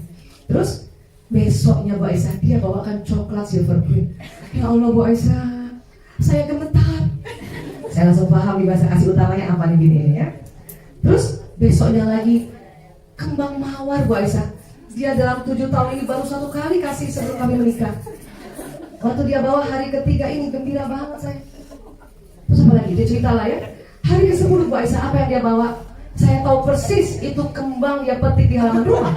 Terus besoknya Bu Aisyah dia bawakan coklat silver cream. Ya Allah Bu Aisyah, saya gemetar. Saya langsung paham di bahasa kasih utamanya apa nih gini ya. Terus besoknya lagi kembang mawar Bu Aisyah. Dia dalam 7 tahun ini baru 1 kali kasih sebelum kami menikah. Waktu dia bawa hari ketiga ini gembira banget saya. Terus apa lagi? Dia cerita lah ya. Hari ke-10 Bu Aisyah apa yang dia bawa? saya tahu persis itu kembang dia petik di halaman rumah.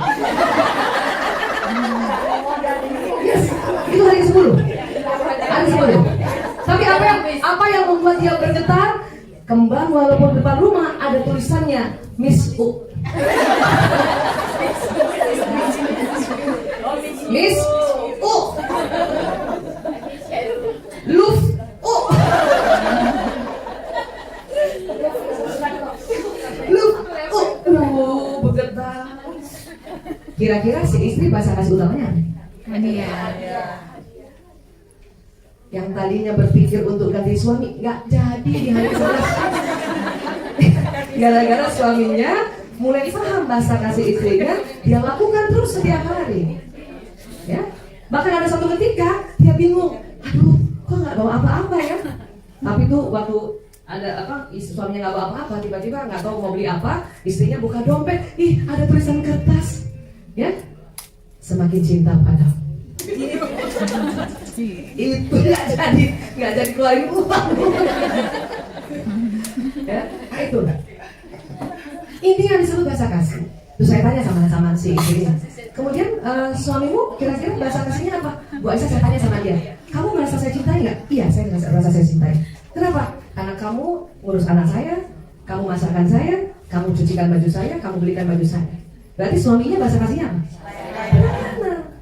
Yes, itu hari ke-10. Hari ke-10. Tapi apa yang membuat dia bergetar? Kembang walaupun depan rumah ada tulisannya Miss U. Miss U. Luf U. Luf U. Bergetar. Kira-kira si istri bahasa kasih utamanya? Yang tadinya berpikir untuk ganti suami nggak jadi di hari ke-11. Gara-gara suaminya mulai paham bahasa kasih istrinya, dia lakukan terus setiap hari. Ya, bahkan ada satu ketika dia bingung, aduh, kok nggak bawa apa-apa ya? Tapi tuh waktu ada suaminya nggak bawa apa-apa, tiba-tiba nggak tahu mau beli apa, istrinya buka dompet, ih ada tulisan kertas, ya, semakin cinta padamu. Itu nggak jadi keluarin uang. Ya, itu enggak. Ini yang disebut bahasa kasih. Terus saya tanya sama si istri. Kemudian suamimu kira-kira bahasa kasihnya apa? Bu Aisyah, saya tanya sama dia. Kamu merasa saya cintai nggak? Iya, saya merasa saya cintai. Kenapa? Karena kamu ngurus anak saya, kamu masakkan saya, kamu cucikan baju saya, kamu belikan baju saya. Berarti suaminya bahasa kasihnya apa?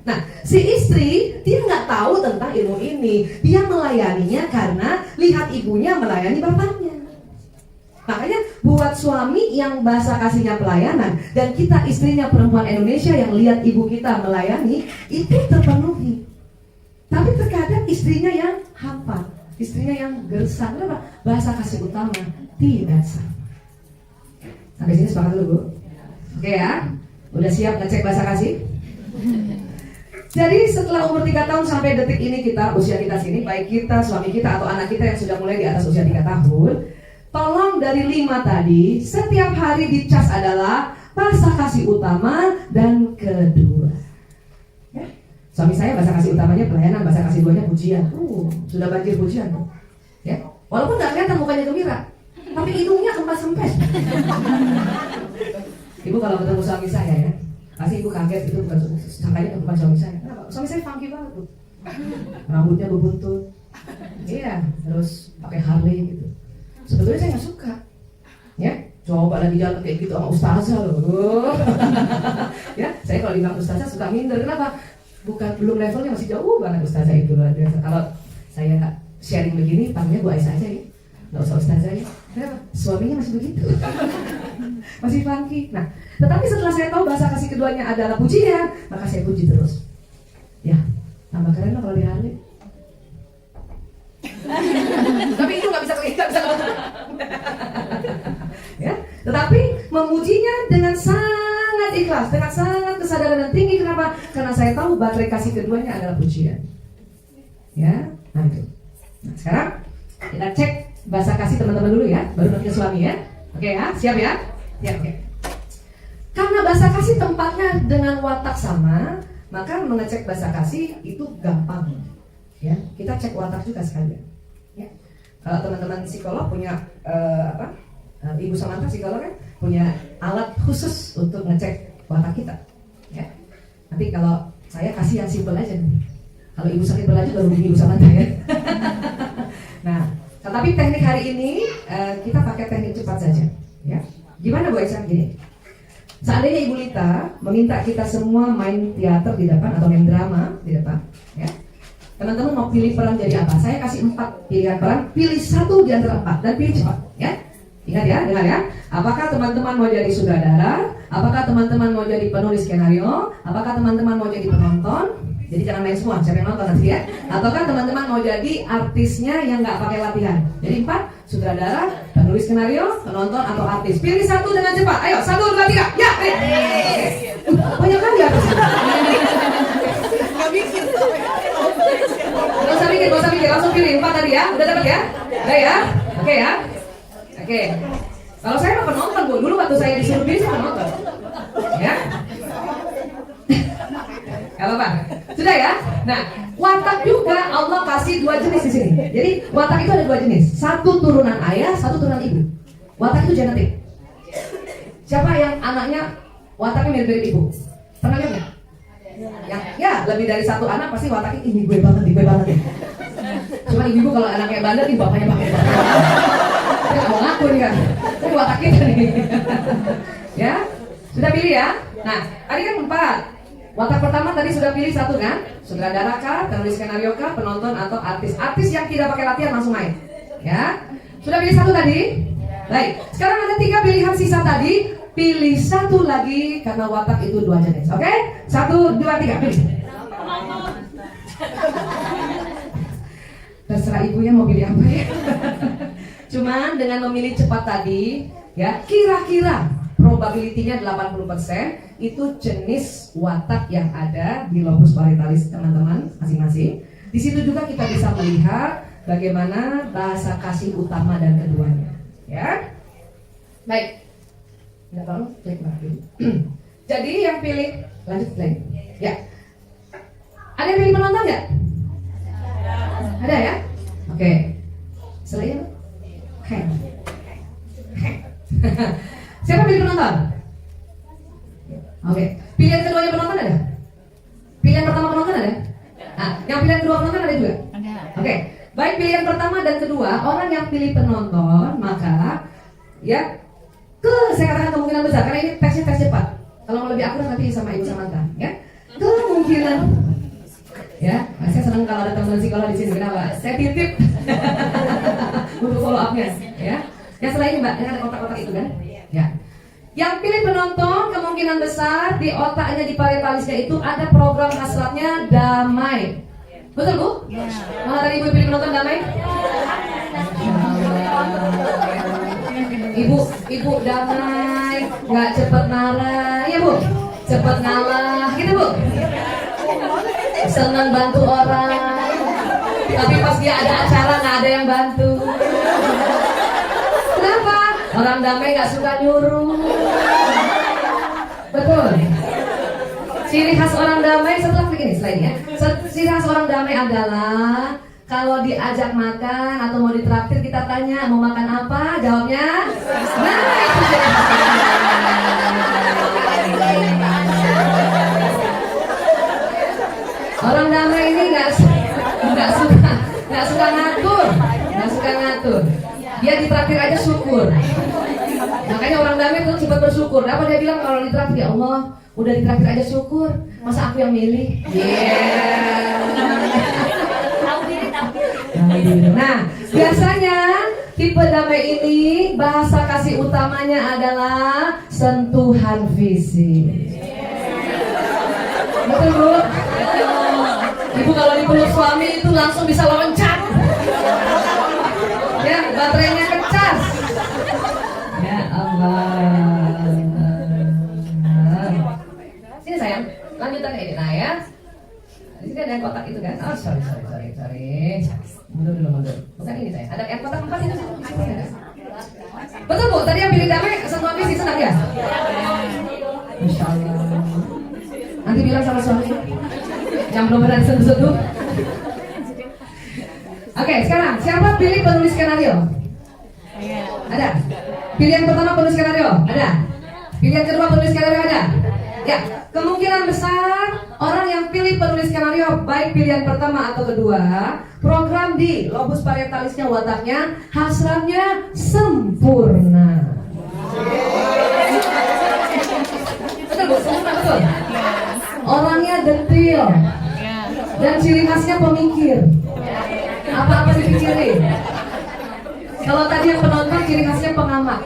Nah, si istri dia nggak tahu tentang ilmu ini. Dia melayaninya karena lihat ibunya melayani bapaknya. Makanya buat suami yang bahasa kasihnya pelayanan dan kita istrinya perempuan Indonesia yang lihat ibu kita melayani, itu terpenuhi. Tapi terkadang istrinya yang hampa, istrinya yang gersang. Kenapa? Bahasa kasih utama tidak sama. Sampai sini sepakat dulu, Bu? Oke ya? Udah siap ngecek bahasa kasih? Jadi setelah umur 3 tahun sampai detik ini usia kita sini, baik kita, suami kita atau anak kita yang sudah mulai di atas usia 3 tahun, tolong dari 5 tadi, setiap hari dicas adalah bahasa kasih utama dan kedua. Ya. Suami saya bahasa kasih utamanya pelayanan, bahasa kasih duanya pujian. Sudah banjir pujian. Ya. Walaupun nggak kelihatan mukanya gembira, tapi hidungnya kempes-kempes. Ibu kalau ketemu suami saya ya, pasti ibu kaget, itu bukan suami saya. Kenapa? Suami saya funky banget, Bu. Rambutnya berbuntut. Iya, terus pakai Harley gitu. Sebetulnya saya nggak suka. Ya, coba lagi jalan kayak gitu sama ustazah loh. Ya, saya kalau dibilang ustazah suka minder. Kenapa? Belum levelnya, masih jauh banget ustazah itu loh. Kalau saya sharing begini, panggilnya Bu Aisyah aja ya. Nggak usah ustazah ya. Kenapa? Suaminya masih begitu. Masih funky. Nah, tetapi setelah saya tahu bahasa kasih keduanya adalah pujian, maka saya puji terus. Ya, tambah keren loh kalau di Harley. Tapi itu nggak bisa. Ya, tetapi memujinya dengan sangat ikhlas, dengan sangat kesadaran dan tinggi. Kenapa? Karena saya tahu baterai kasih keduanya adalah pujian. Ya, nah itu. Nah, sekarang kita cek bahasa kasih teman-teman dulu ya, baru nanti ke suami ya. Oke ya, siap ya? Ya, oke. Karena bahasa kasih tempatnya dengan watak sama, maka mengecek bahasa kasih itu gampang. Ya, kita cek watak juga sekalian. Ya. Kalau teman-teman psikolog punya Ibu Samantha psikolog kan punya alat khusus untuk ngecek watak kita. Ya. Nanti kalau saya kasih yang simpel aja nih. Kalau Ibu sakit belajar baru hubungi Ibu Samantha ya. Nah, tetapi teknik hari ini kita pakai teknik cepat saja. Ya. Gimana Bu Aisyah? Gini. Seandainya Ibu Lita meminta kita semua main teater di depan atau main drama di depan, ya. Teman-teman mau pilih peran jadi apa? Saya kasih 4 pilihan peran, pilih 1 di antara 4 dan pilih cepat, ya. Ingat ya, dengar ya. Apakah teman-teman mau jadi sutradara? Apakah teman-teman mau jadi penulis skenario? Apakah teman-teman mau jadi penonton? Jadi jangan main semua, siapa yang nonton nanti ya. Ataukah teman-teman mau jadi artisnya yang nggak pakai latihan? Jadi 4, sutradara, penulis skenario, penonton atau artis. Pilih 1 dengan cepat. Ayo, 1, 2, 3. Ya. Banyak kali artisnya. Gak usah mikir, langsung pilih 4 tadi ya. Udah dapat ya? Udah ya? Oke ya? Oke. Kalau saya mah penonton, Bu. Dulu waktu saya disuruh pilih, saya penonton. Ya? Gak apa-apa. Sudah ya? Nah, watak juga Allah kasih 2 jenis di sini. Jadi watak itu ada 2 jenis. 1 turunan ayah, 1 turunan ibu. Watak itu genetik. anaknya wataknya mirip-mirip ibu? Pernah lihat nggak? Ya, lebih dari satu anak pasti wataknya ini gue banget ya. Cuma ibu kalau anaknya bandel, nih bapaknya pakai banget. Dia nggak mau ngaku nih kan. Ini watak kita nih. Ya, sudah pilih ya. Nah, tadi kan 4. Watak pertama tadi sudah pilih 1 kan? Sutradara kah, penulis skenario kah, penonton atau artis? Artis yang tidak pakai latihan langsung main. Ya, sudah pilih 1 tadi. Baik, sekarang ada 3 pilihan sisa tadi. Pilih 1 lagi karena watak itu 2 jenis. Oke? 1, 2, 3, pilih. Terserah ibunya mau pilih apa ya. Cuman dengan memilih cepat tadi, ya kira-kira probability-nya 80% itu jenis watak yang ada di lobus parietalis teman-teman masing-masing. Di situ juga kita bisa melihat bagaimana bahasa kasih utama dan keduanya. Ya, baik. Tidak tahu, klik lagi. Jadi yang pilih lanjut play. Ya. Ada yang pilih penonton nggak? Ada ya? Oke. Selain oke. Siapa pilih penonton? Oke. Pilihan keduanya penonton ada? Pilihan pertama penonton ada? Nah, yang pilihan kedua penonton ada juga? Ada. Oke. Baik, pilihan pertama dan kedua, orang yang pilih penonton, maka ya saya katakan kemungkinan besar karena ini tesnya tes cepat. Kalau mau lebih akurat nanti sama Ibu Samantha, ya. Kemungkinan ya, saya senang kalau ada teman psikolog di sini. Kenapa? Saya titip untuk follow up-nya, ya. Yang selain Mbak, yang ada kotak-kotak itu kan? Ya. Yang pilih penonton kemungkinan besar di otaknya di parietalisnya itu ada program hasratnya damai. Betul Bu? Ya. Mana tadi Ibu pilih penonton damai? Ibu damai, nggak cepet marah, ya Bu? Cepet ngalah, gitu Bu? Senang bantu orang, tapi pas dia ada acara nggak ada yang bantu. Kenapa? Orang damai nggak suka nyuruh. Betul. Ciri khas orang damai setelah begini selainnya. Ciri khas orang damai adalah kalau diajak makan atau mau ditraktir kita tanya mau makan apa, jawabnya nah itu ciri khas. Orang damai ini nggak suka ngatur. Dia ditraktir aja syukur. Makanya orang damai tuh cepat bersyukur. Apa dia bilang kalau ditraktir, ya Allah, udah ditraktir aja syukur. Masa aku yang milih? Nah, biasanya tipe damai ini bahasa kasih utamanya adalah sentuhan fisik. Betul Bu? Ibu kalau dipeluk suami itu langsung bisa loncat. Ya, baterainya kecas. Ya Allah. Sini sayang, lanjutan ini. Nah ya, di sini ada yang kotak itu kan? Oh sorry. Mundur. Bukan ini sayang. Ada yang kotak 4 itu sini ada. Betul Bu, tadi yang pilih damai sentuhan fisik senang ya? Masya Allah. Nanti bilang sama suami yang belum pernah disentuh-sentuh. Oke, sekarang siapa pilih penulis skenario? Ada. Pilihan pertama penulis skenario? Ada. Pilihan kedua penulis skenario? Ada. Ya, kemungkinan besar orang yang pilih penulis skenario baik pilihan pertama atau kedua, program di lobus parietalisnya wataknya hasratnya sempurna. Betul Bu, sempurna betul. Orangnya detail dan ciri khasnya pemikir. Apa-apa dipikirin. Kalau tadi yang penonton ciri khasnya pengamat.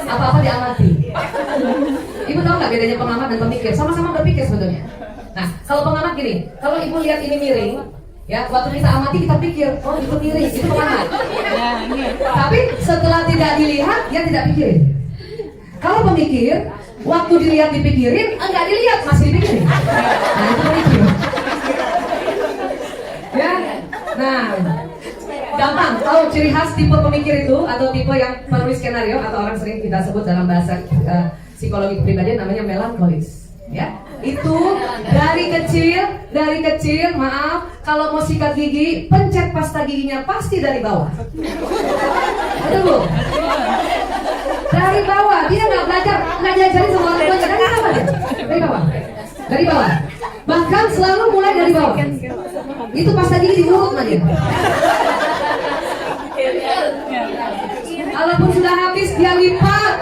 Apa-apa diamati. Ibu tahu nggak bedanya pengamat dan pemikir? Sama-sama berpikir sebetulnya. Nah, kalau pengamat gini, kalau ibu lihat ini miring, ya waktu kita amati kita pikir, oh itu miring, itu pengamat. Tapi setelah tidak dilihat, dia tidak pikirin. Kalau pemikir, waktu dilihat dipikirin, enggak dilihat masih dipikirin. Nah itu pemikir. Ya, nah gampang tahu ciri khas tipe pemikir itu atau tipe yang penulis skenario atau orang sering kita sebut dalam bahasa psikologi kepribadian namanya melankolis. Ya, itu dari kecil, maaf, kalau mau sikat gigi, pencet pasta giginya pasti dari bawah. Betul Bu? Dari bawah, dia nggak belajar, nggak diajarin sama orang tuanya. Dari bawah dia. Dari bawah. Dari bawah. Bahkan selalu mulai dari bawah. Itu pas tadi di mulut aja. Walaupun sudah habis dia lipat.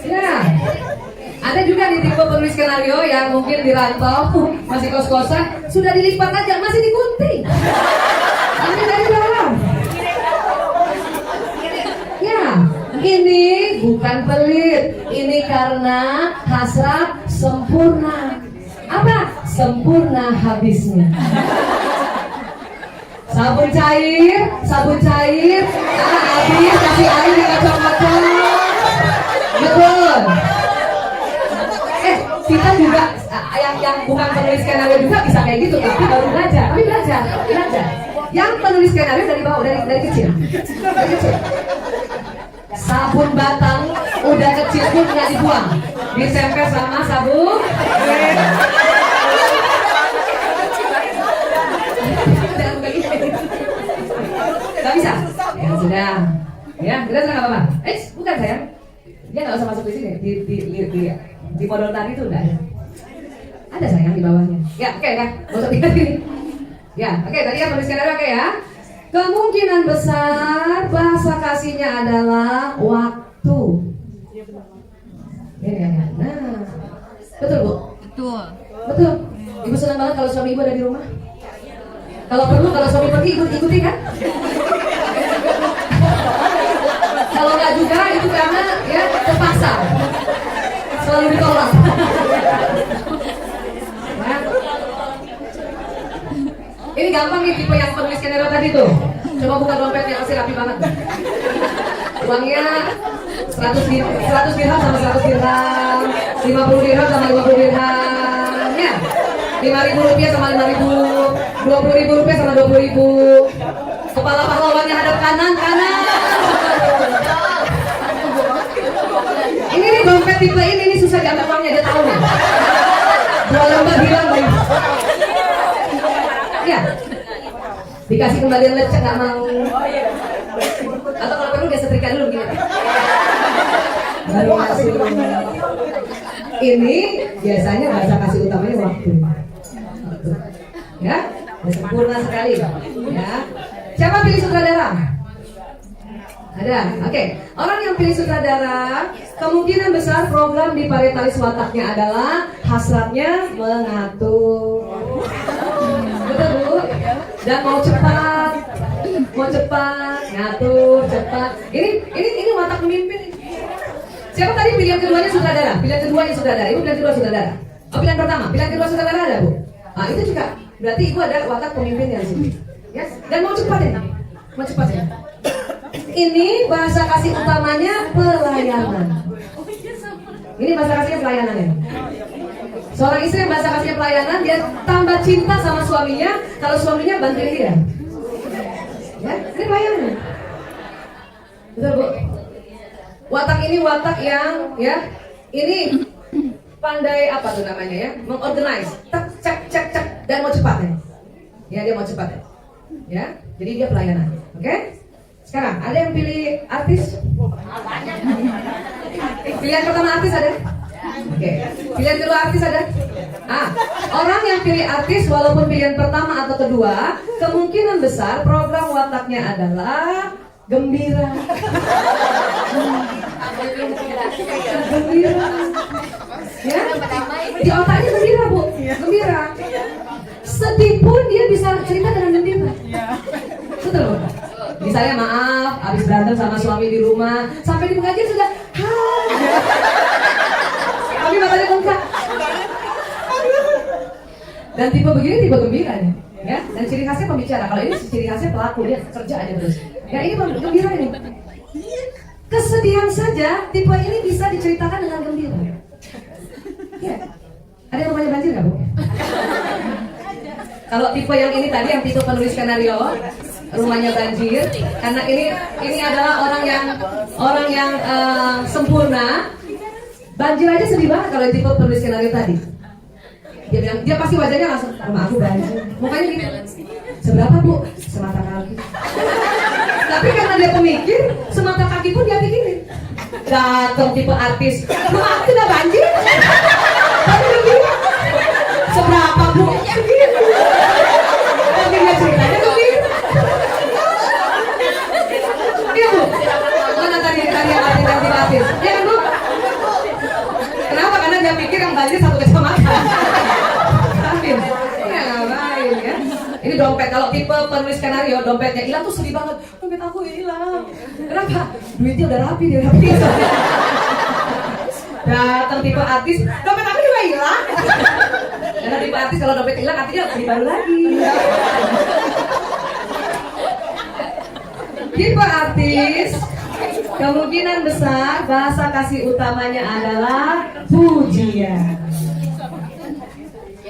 Ya. Ada juga di tipe penulis skenario yang mungkin dirantau, masih kos-kosan, sudah dilipat aja, masih digunting. Ini dari bawah. Ya, ini bukan pelit, ini karena hasrat sempurna. Apa? Sempurna habisnya. Sabun cair, habis kasih air dikocok-kocok. Betul. Kita juga yang bukan penulis skenario juga bisa kayak gitu, tapi baru belajar. Yang penulis skenario dari bawah, dari kecil. Sabun batang udah kecil pun nggak dibuang, ditempel sama sabun. Gak bisa. Ya sudah. Ya, kita nggak apa-apa. Bukan sayang. Dia nggak usah masuk di sini. Di modal tadi itu udah ada. Ada sayang di bawahnya. Ya, oke ya. Nggak usah lihat ini. Ya, oke. Tadi kan penulis skenario oke ya. Kemungkinan besar bahasa kasihnya adalah waktu. Ya. Nah, betul Bu. Betul. Ibu senang banget kalau suami ibu ada di rumah. Kalau perlu, kalau suami pergi ikuti kan? Kalau nggak juga itu karena ya terpaksa. Selalu ditolak. Nah. Ini gampang nih tipe yang penulis skenario tadi tuh. Coba buka dompetnya, masih rapi banget. Uangnya 100 dirham sama 100 dirham, 50 dirham sama 50 dirham, ya. 5.000 rupiah sama 5.000, 20.000 rupiah sama 20.000. Kepala pahlawannya hadap kanan. Ini nih dompet tipe ini susah diambil uangnya, dia tahu nih. 2 lembar hilang nih. Ya, dikasih kembalian lecek nggak mau. Atau kalau perlu dia setrika dulu gini. Baru masuk. Ini biasanya bahasa kasih utamanya waktu. Ya, sempurna sekali. Ya, siapa pilih sutradara? Ada, oke. Orang yang pilih sutradara, kemungkinan besar program di parietalis wataknya adalah hasratnya mengatur. Betul Bu? Dan mau cepat, ngatur cepat. Ini watak pemimpin. Siapa tadi pilihan keduanya sutradara? Pilihan keduanya sutradara. Ibu pilihan kedua sutradara. Oh, pilihan pertama, pilihan kedua sutradara ada Bu? Nah itu juga. Berarti ibu ada watak pemimpin yang sini. Yes? Dan mau cepat ya? Mau cepat ya? Ini bahasa kasih utamanya pelayanan. Ini bahasa kasihnya pelayanan ya. Seorang istri yang bahasa kasihnya pelayanan, dia tambah cinta sama suaminya kalau suaminya bantuin dia. Ya, ini pelayanan. Betul Bu. Watak ini watak yang ya, ini pandai apa tuh namanya ya, mengorganize, cek dan mau cepat ya. Ya dia mau cepat ya. Ya, jadi dia pelayanan. Oke? Sekarang ada yang pilih artis? Pilihan pertama artis ada? Oke. Pilihan kedua artis ada? Orang yang pilih artis walaupun pilihan pertama atau kedua, kemungkinan besar program wataknya adalah gembira. Gembira. Ya? Di otaknya gembira Bu, gembira. Sedih pun dia bisa cerita dengan gembira. Betul Bu? Misalnya maaf, habis berantem sama suami di rumah, sampai di pengajian sudah tapi matanya bengkak. Dan tipe begini tipe gembira nih, ya. Dan ciri khasnya pembicara. Kalau ini ciri khasnya pelaku, dia kerja aja terus. Ya ini gembira ini. Kesedihan saja tipe ini bisa diceritakan dengan gembira. Ya. Ada yang rumahnya banjir nggak Bu? Kalau tipe yang ini tadi yang tipe penulis skenario, rumahnya banjir, karena ini adalah orang yang sempurna. Banjir aja sedih banget kalau tipe penulis skenario tadi. Dia pasti wajahnya langsung, rumah aku banjir. Mukanya gini, seberapa Bu? Semata kaki. Tapi karena dia pemikir, semata kaki pun dia pikirin. Datang tipe artis, rumah aku udah banjir. Tapi begini, seberapa bu? Begini. Tapi dia ceritanya begini. Iya bu, mana tadi yang artis? Iya kan bu? Kenapa? Karena dia pikir yang banjir satu kecamatan. Tapi ya ngapain ya? Ini dompet, kalau tipe penulis skenario, dompetnya hilang tuh sedih banget. Dompet aku hilang. Kenapa? Duitnya udah rapi, dia rapi. Datang tipe artis, dompet aku juga hilang. Karena tipe artis kalau dompet hilang artinya beli baru lagi. Tipe artis, kemungkinan besar bahasa kasih utamanya adalah pujian.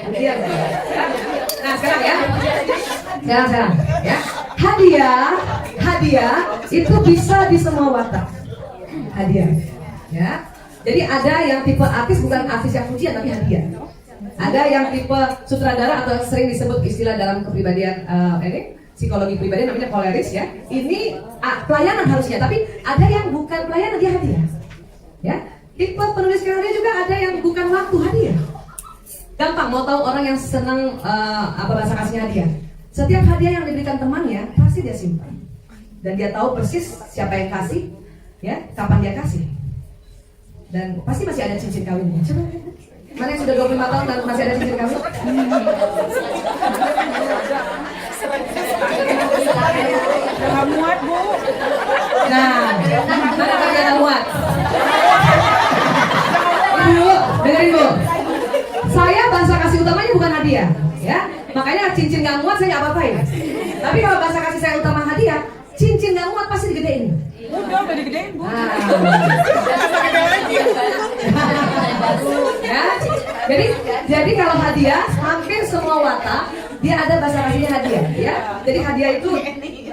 Pujian. Nah sekarang ya, sekarang ya, hadiah itu bisa di semua watak. Hadiah, ya. Jadi ada yang tipe artis bukan artis yang pujian tapi hadiah. Ada yang tipe sutradara atau sering disebut istilah dalam kepribadian ini psikologi pribadi namanya koleris ya. Ini pelayanan harusnya, tapi ada yang bukan pelayanan, dia hadiah. Ya, tipe penulis skenario juga ada yang bukan waktu, hadiah. Gampang mau tahu orang yang senang apa bahasa kasihnya hadiah. Setiap hadiah yang diberikan temannya pasti dia simpan. Dan dia tahu persis siapa yang kasih, ya, kapan dia kasih. Dan pasti masih ada cincin kawinnya. Coba mana yang sudah 25 tahun dan masih ada cincin kawin? Jangan muat bu. Nah, mana yang jangan muat? Ibu, dengerin bu. Saya bahasa kasih utamanya bukan hadiah, ya. Makanya cincin nggak muat saya nggak apa-apain. Tapi kalau bahasa kasih saya utama hadiah, cincin nggak muat pasti digedein. Udah digedein bu. Ya. Jadi kalau hadiah hampir semua watak dia ada bahasa kasihnya hadiah, ya. Jadi hadiah itu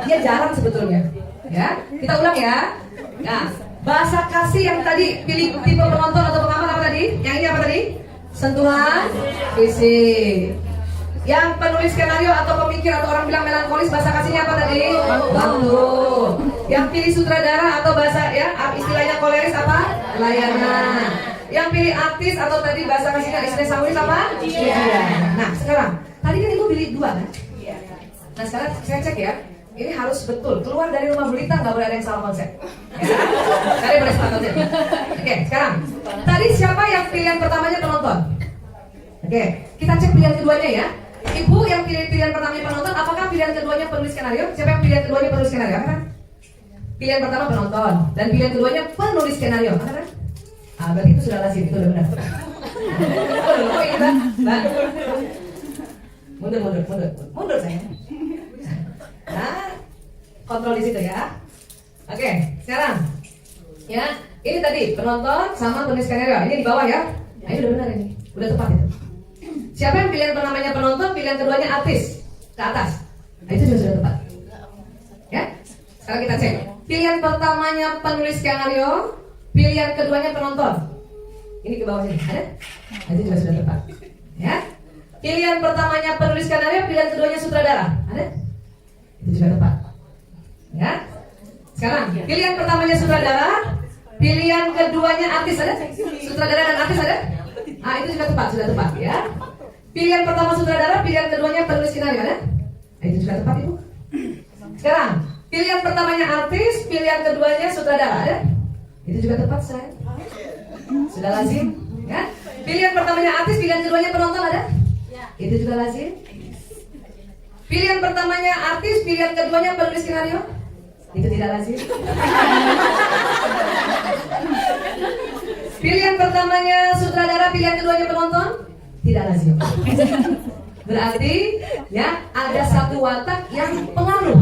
dia jarang sebetulnya, ya. Kita ulang ya. Nah, bahasa kasih yang tadi pilih tipe penonton atau pengamat apa tadi? Yang ini apa tadi? Sentuhan fisik. Yang penulis skenario atau pemikir atau orang bilang melankolis bahasa kasihnya apa tadi? Bantu. Yang pilih sutradara atau bahasa ya istilahnya koleris apa? Layanan. Yang pilih artis atau tadi bahasa kasihnya istilah sanguis apa? Iya. Nah sekarang tadi kan ibu pilih 2 kan? Iya. Nah sekarang saya cek ya. Ini harus betul, keluar dari rumah berita nggak boleh ada yang salah konsep. Ya? Tadi boleh salah konsep. Oke, sekarang tadi siapa yang pilihan pertamanya penonton? Oke, kita cek pilihan keduanya ya. Ibu yang pilih pilihan pertamanya penonton, apakah pilihan keduanya penulis skenario? Siapa yang pilihan keduanya penulis skenario? Apa kan? Pilihan pertama penonton dan pilihan keduanya penulis skenario. Apa kan? Ah, berarti itu sudah lazim, itu udah benar. Oh ini Mbak. Mundur sayang. Nah, kontrol di situ ya. Oke, sekarang ya, ini tadi penonton sama penulis skenario. Ini di bawah ya. Nah, ini udah benar ini, udah tepat itu. Siapa yang pilihan pertamanya penonton, pilihan keduanya artis ke atas. Nah, itu juga sudah tepat. Ya, sekarang kita cek. Pilihan pertamanya penulis skenario, pilihan keduanya penonton. Ini ke bawah sini, ada? Nah, itu juga sudah tepat. Ya, pilihan pertamanya penulis skenario, pilihan keduanya sutradara, ada? Itu juga tepat. Ya. Sekarang pilihan pertamanya sutradara, pilihan keduanya artis ada? Sutradara dan artis ada? Ah itu juga tepat, sudah tepat ya. Pilihan pertama sutradara, pilihan keduanya penulis skenario ada? Ah, itu juga tepat ibu. Sekarang pilihan pertamanya artis, pilihan keduanya sutradara ada? Itu juga tepat saya. Sudah lazim ya. Pilihan pertamanya artis, pilihan keduanya penonton ada? Itu juga lazim. Pilihan pertamanya artis, pilihan keduanya penulis skenario? Itu tidak lazim. Pilihan pertamanya sutradara, pilihan keduanya penonton? Tidak lazim. Berarti ya ada satu watak yang pengaruh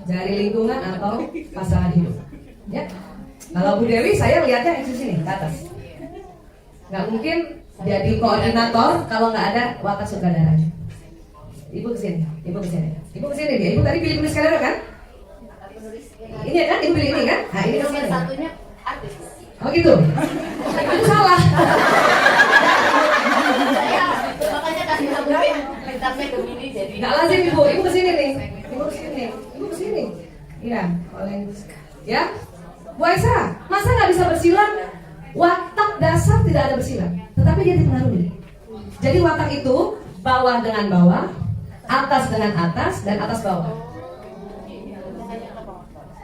dari lingkungan atau pasangan hidup. Ya. Kalau Bu Dewi saya lihatnya di sini ke atas. Nggak mungkin jadi koordinator kalau nggak ada watak sutradaranya. Ibu kesini, ibu dia. Ibu tadi pilih penulis skenario kan? Ini kan, ibu pilih ini kan? Nah ini kan satunya artis. Oh gitu? Itu salah. Makanya kasih tahu bintangnya Gemini jadi. Nggak lazim ibu kesini nih. Ibu kesini. Iya, ya. Bu Aisyah, masa nggak bisa bersilang? Watak dasar tidak ada bersilang, tetapi dia dipengaruhi. Jadi watak itu bawah dengan bawah, atas dengan atas, dan atas bawah.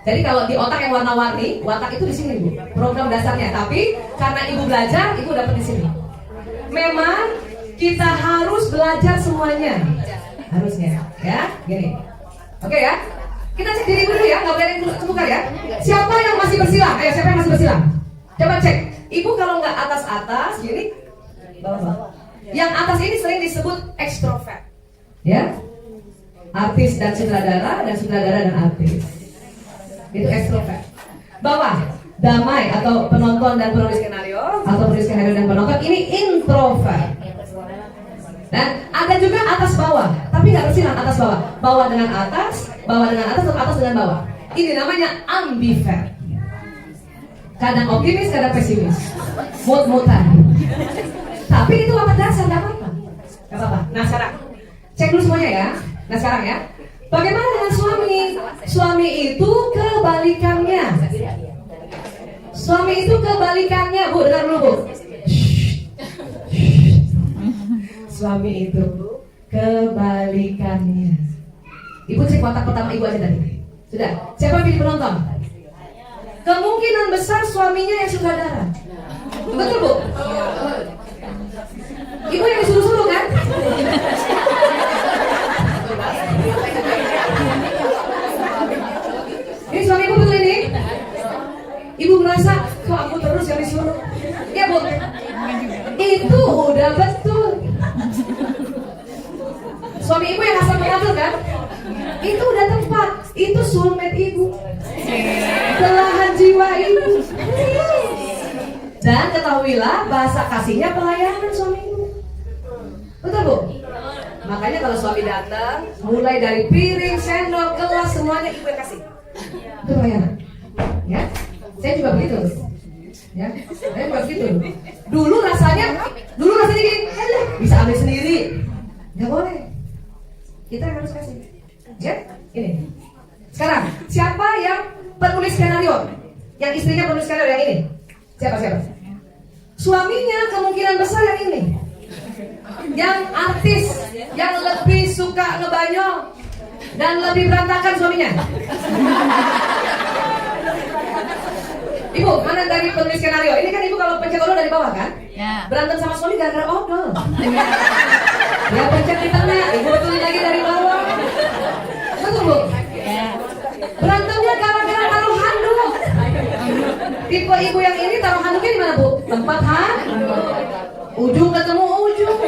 Jadi kalau di otak yang warna-warni, watak itu di sini Bu, program dasarnya. Tapi karena ibu belajar, ibu dapat di sini. Memang kita harus belajar semuanya, harusnya, ya, gini. Oke ya, kita cek diri dulu ya, nggak boleh yang terbuka ya. Siapa yang masih bersilang? Ayo, siapa yang masih bersilang? Coba cek. Ibu kalau nggak atas-atas, gini, bawah-bawah. Yang atas ini sering disebut ekstrovert, ya. Artis dan sutradara dan artis. Itu ekstrovert. Bawah, damai atau penonton dan penulis skenario dan penonton ini introvert. Dan ada juga atas bawah, tapi nggak bersilang atas bawah. Bawah dengan atas atau atas dengan bawah. Ini namanya ambivert. Kadang optimis, kadang pesimis. Mut-mutan. Tapi itu watak dasar, nggak apa-apa. Nggak apa-apa. Nah sekarang, cek dulu semuanya ya. Nah sekarang ya, bagaimana dengan suami? Suami itu kebalikannya. Suami itu kebalikannya, Bu. Dengar dulu, Bu. Suami itu kebalikannya. Ibu cek watak pertama ibu aja tadi. Sudah. Siapa yang pilih penonton? Kemungkinan besar suaminya yang sutradara. Betul Bu? Ibu yang disuruh-suruh kan? Ini suami ibu betul ini? Ibu merasa kok aku terus yang disuruh? Ya Bu. Itu udah betul. Suami ibu yang asal mengatur kan? Itu udah tepat. Itu soulmate ibu. Belahan jiwa ibu. Dan ketahuilah bahasa kasihnya pelayanan suami ibu. Betul Bu? Makanya kalau suami datang, mulai dari piring, sendok, gelas, semuanya ibu yang kasih. Itu pelayanan. Ya, saya juga begitu. Ya, saya juga begitu. Dulu rasanya gini, bisa ambil sendiri. Gak boleh. Kita yang harus kasih. Ya, ini. Sekarang, siapa yang penulis skenario? Yang istrinya penulis skenario yang ini? Siapa? Suaminya kemungkinan besar yang ini. Yang artis, yang lebih suka ngebanyol dan lebih berantakan suaminya. Ibu, mana dari penulis skenario? Ini kan ibu kalau pencet odol dari bawah kan? Ya. Berantem sama suami gara-gara odol. Ya pencet di tengah, ibu betulin lagi dari bawah. Betul Bu? Ya. Berantemnya gara-gara taruh handuk. Tipe ibu yang ini taruh handuknya di mana Bu? Tempat ujung ketemu ujung.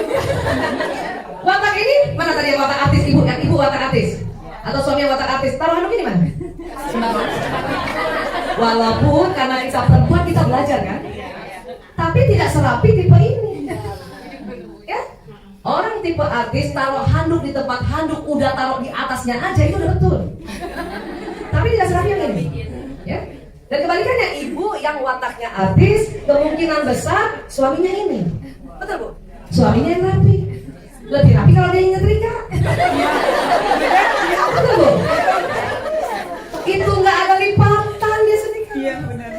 Watak ini mana tadi yang watak artis ibu? Yang ibu watak artis atau suami yang watak artis? Taruh handuknya di mana? Walaupun karena kita perempuan kita belajar kan, tapi tidak serapi tipe ini. Ya, orang tipe artis taruh handuk di tempat handuk udah taruh di atasnya aja itu udah betul. Tapi tidak serapi yang ini. Ya. Dan kebalikannya ibu yang wataknya artis kemungkinan besar suaminya ini. Betul Bu? Suaminya yang rapi. Lebih rapi kalau dia yang nyetrika. Betul Bu? Itu nggak ada lipatan dia setrika. Iya benar.